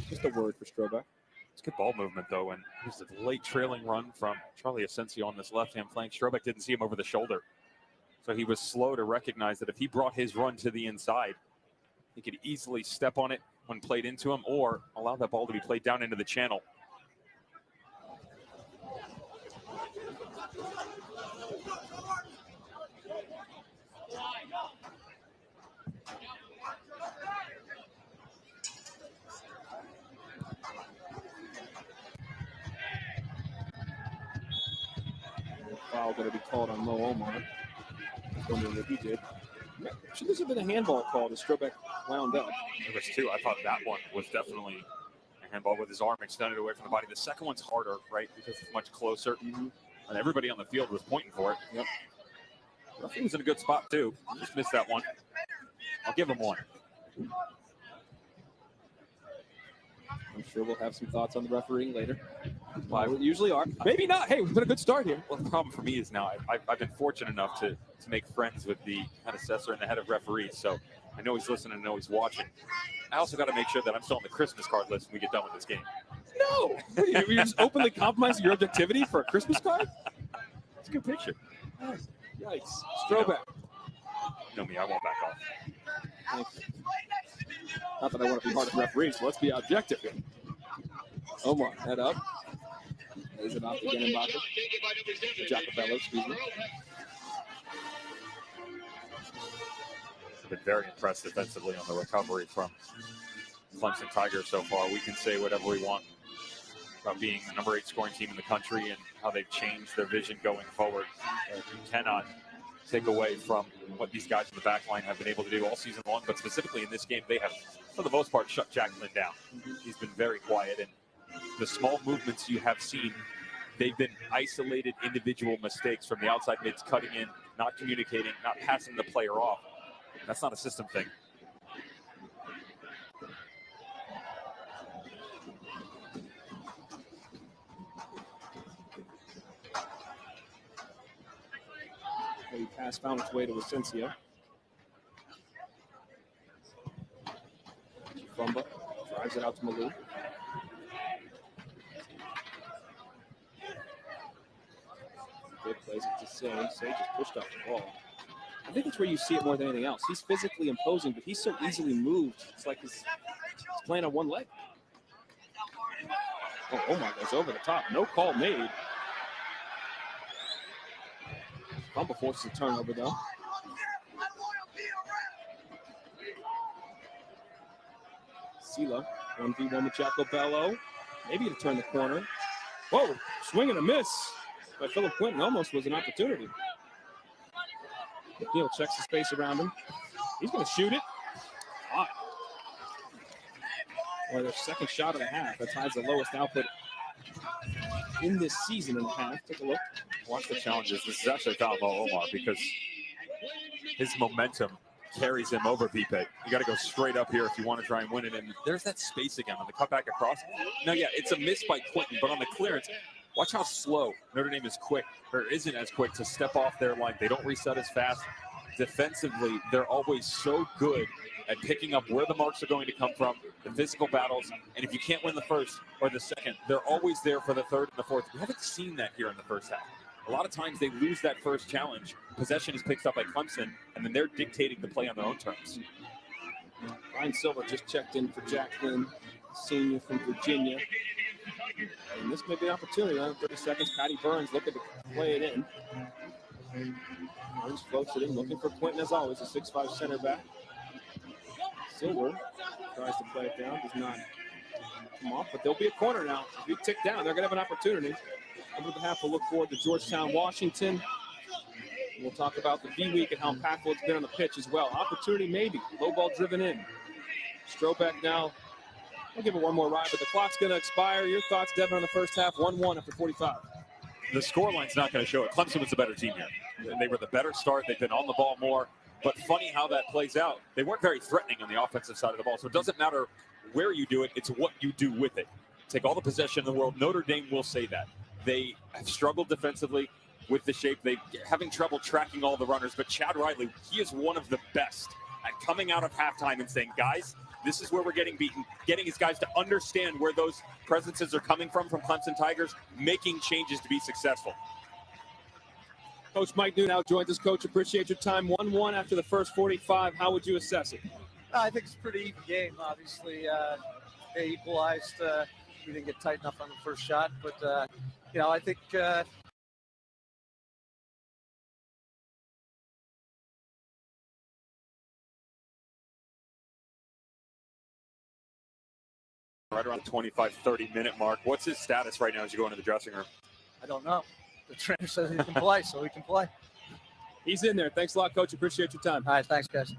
E: Just a word for Strobeck.
D: It's good ball movement, though, and there's a late trailing run from Charlie Asensio on this left-hand flank. Strobeck didn't see him over the shoulder, so he was slow to recognize that if he brought his run to the inside, he could easily step on it when played into him or allow that ball to be played down into the channel.
E: Foul going to be called on Mo Omar. I was wondering what he did. Should this have been a handball call as Strobeck wound up?
D: There was two. I thought that one was definitely a handball with his arm extended away from the body. The second one's harder, right, because it's much closer. And everybody on the field was pointing for it.
E: Yep.
D: He was in a good spot, too. Just missed that one. I'll give him one.
E: I'm sure we'll have some thoughts on the refereeing later. Why we usually are. Maybe not. Hey, we've got a good start here.
D: Well, the problem for me is now I've been fortunate enough to make friends with the head assessor and the head of referees, so I know he's listening, I know he's watching. I also got to make sure that I'm still on the Christmas card list when we get done with this game.
E: No! You're just openly compromising your objectivity for a Christmas card?
D: It's a good picture.
E: Yikes. Strobeck.
D: You know me, I won't back off.
E: Thanks. Not that I want to be hard of referees, so let's be objective here. Omar, head up. Is it off to Gannenbacher? Jacobello, excuse me.
D: Been very impressed defensively on the recovery from Clemson Tigers so far. We can say whatever we want about being the number 8 scoring team in the country and how they've changed their vision going forward. You cannot take away from what these guys in the back line have been able to do all season long, but specifically in this game, they have, for the most part, shut Jack Lynn down. He's been very quiet, and the small movements you have seen, they've been isolated individual mistakes from the outside mids cutting in, not communicating, not passing the player off. That's not a system thing.
E: The pass found its way to Asensio. Chifumba drives it out to Malou. Good plays it to Shea. Shea just pushed off the ball. I think it's where you see it more than anything else. He's physically imposing, but he's so easily moved. It's like he's playing on one leg. Oh, Omar goes over the top. No call made. Bumble forces a turnover, though. Sela, 1v1 with Jacobello. Maybe to turn the corner. Whoa, swing and a miss by Philip Quinton. Almost was an opportunity. McNeil checks the space around him. He's going to shoot it. Hot. Or their second shot of the half. That ties the lowest output in this season in the half. Take a look.
D: Watch the challenges. This is actually foul by Omar because his momentum carries him over Pipe. You got to go straight up here if you want to try and win it. And there's that space again on the cutback across. Now, yeah, it's a miss by Quinton, but on the clearance, watch how slow Notre Dame is quick, or isn't as quick to step off their line. They don't reset as fast. defensively, they're always so good at picking up where the marks are going to come from, the physical battles, and if you can't win the first or the second, they're always there for the third and the fourth. We haven't seen that here in the first half. A lot of times they lose that first challenge. Possession is picked up by Clemson, and then they're dictating the play on their own terms.
E: Ryan Silver just checked in for Jack Lynn, senior from Virginia. And this may be an opportunity. Around 30 seconds, Patty Burns looking to play it in. Burns floats it in, looking for Quentin as always, a 6'5" center back. Silver tries to play it down, does not come off, but there'll be a corner now. If you tick down, they're going to have an opportunity. Over the half, we'll look forward to Georgetown, Washington. We'll talk about the B-Week and how impactful it's been on the pitch as well. Opportunity maybe, low ball driven in. Strobeck now. We'll give it one more ride, but the clock's going to expire. Your thoughts, Devin, on the first half? 1-1 after 45.
D: The scoreline's not going to show it. Clemson was the better team here. They were the better start. They've been on the ball more. But funny how that plays out. They weren't very threatening on the offensive side of the ball. So it doesn't matter where you do it. It's what you do with it. Take all the possession in the world. Notre Dame will say that. They have struggled defensively with the shape. They're having trouble tracking all the runners. But Chad Riley, he is one of the best at coming out of halftime and saying, guys, this is where we're getting beaten, getting his guys to understand where those presences are coming from Clemson Tigers, making changes to be successful.
E: Coach Mike New now joins us. Coach, appreciate your time. 1-1 after the first 45. How would you assess it?
F: I think it's a pretty even game. Obviously, they equalized. We didn't get tight enough on the first shot, but I think
D: right around the 25-30 minute mark. What's his status right now as you go into the dressing room?
F: I don't know. The trainer says he can play, so he can play.
E: He's in there. Thanks a lot, Coach. Appreciate your time.
F: All right, thanks, guys.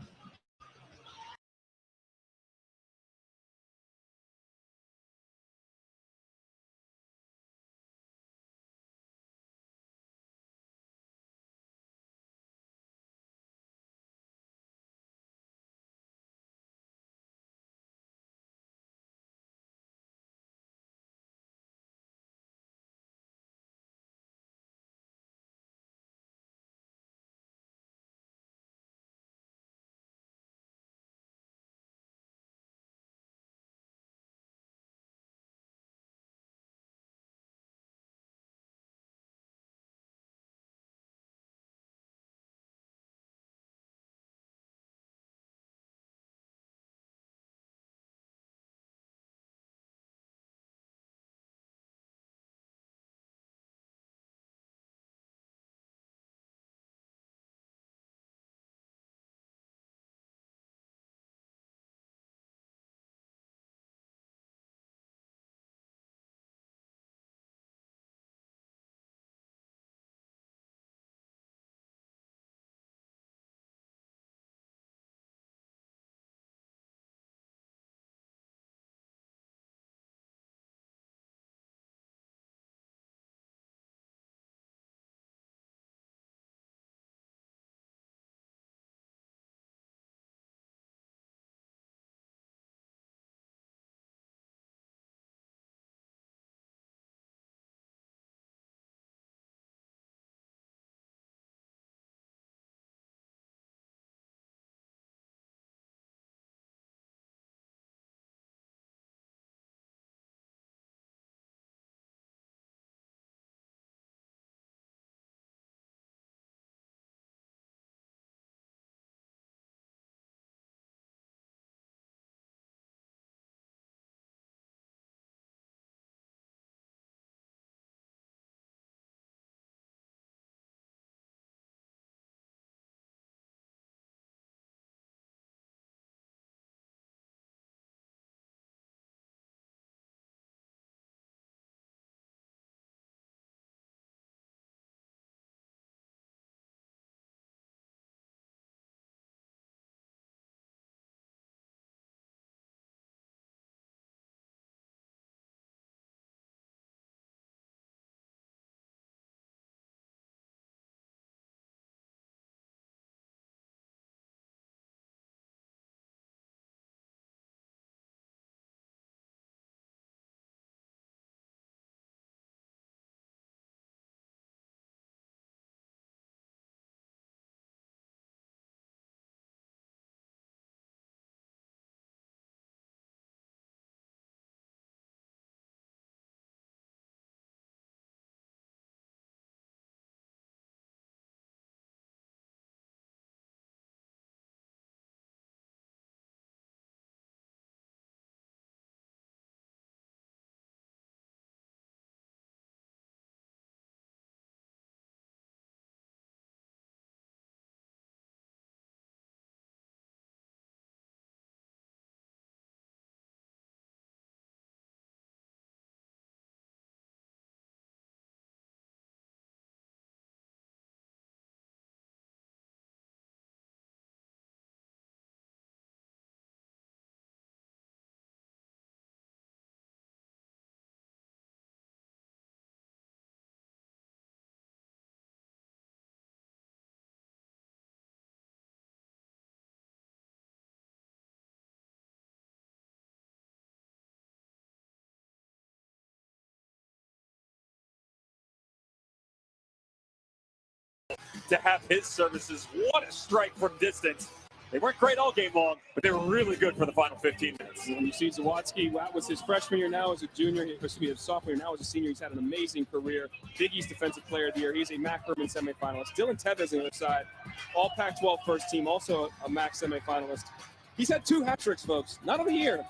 B: to have his services. What a strike from distance. They weren't great all game long, but they were really good for the final 15 minutes.
E: When you see Zawadzki, that was his freshman year, now as a junior, excuse me, his sophomore year, now as a senior. He's had an amazing career. Big East Defensive Player of the Year. He's a MAC Berman semifinalist. Dylan Tevez on the other side, all Pac-12 first team, also a MAC semifinalist. He's had 2 hat tricks, folks, not of the year.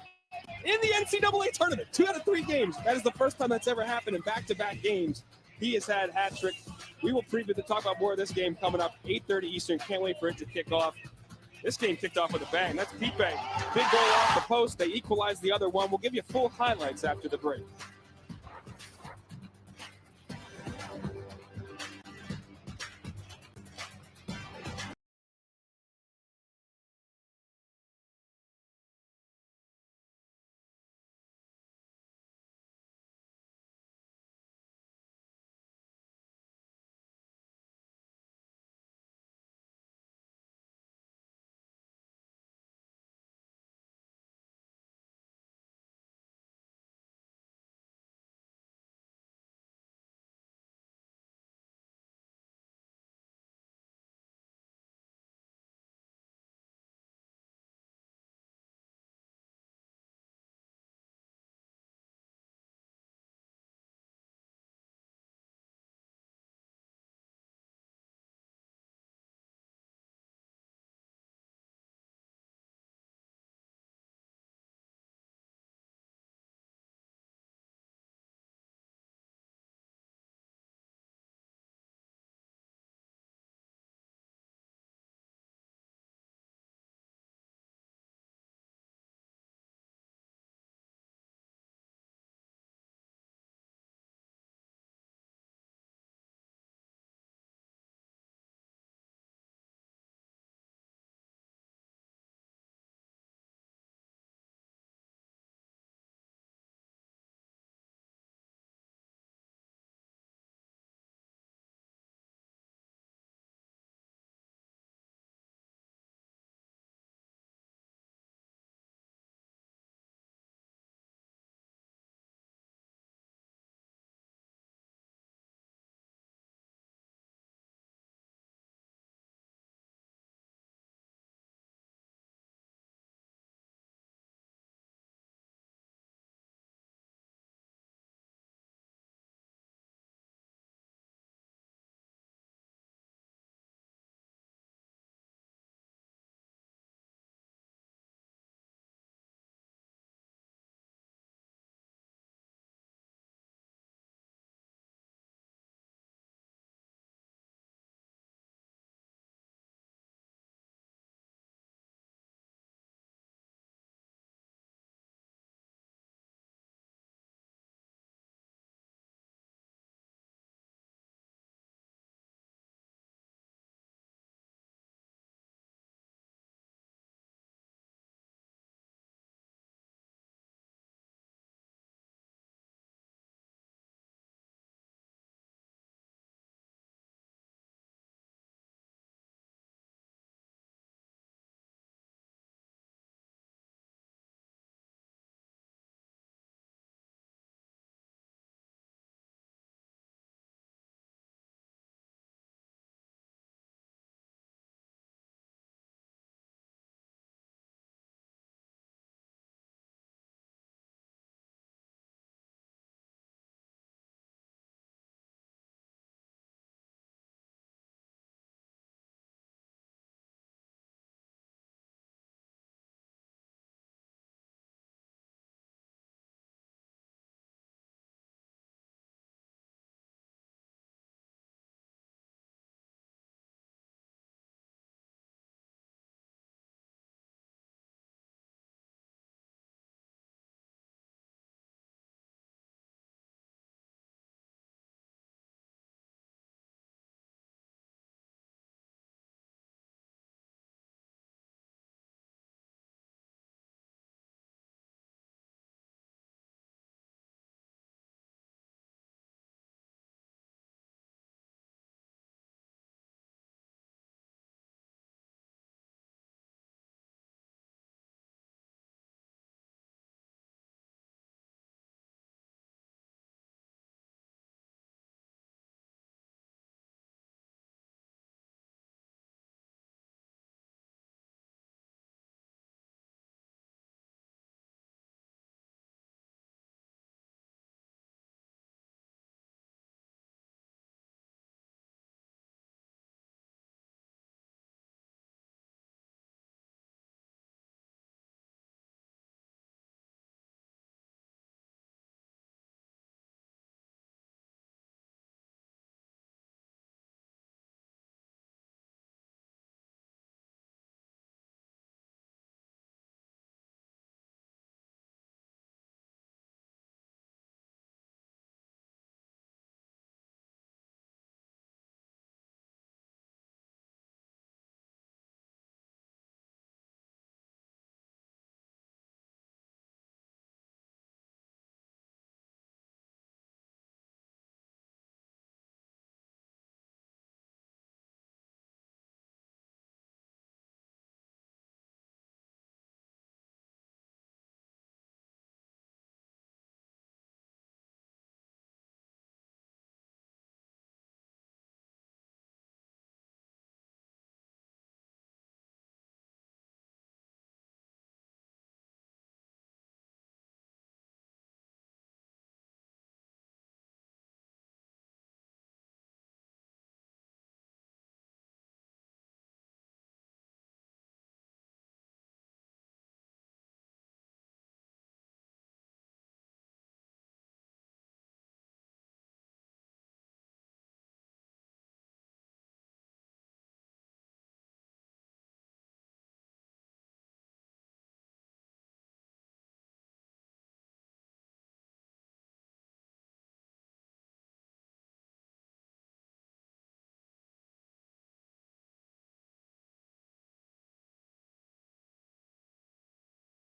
E: In the NCAA tournament, 2 out of 3 games. That is the first time that's ever happened in back-to-back games. He has had hat trick. We will preview to talk about more of this game coming up, 8:30 Eastern. Can't wait for it to kick off. This game kicked off with a bang. That's Pete Bang. Big goal off the post. They equalized the other one. We'll give you full highlights after the break.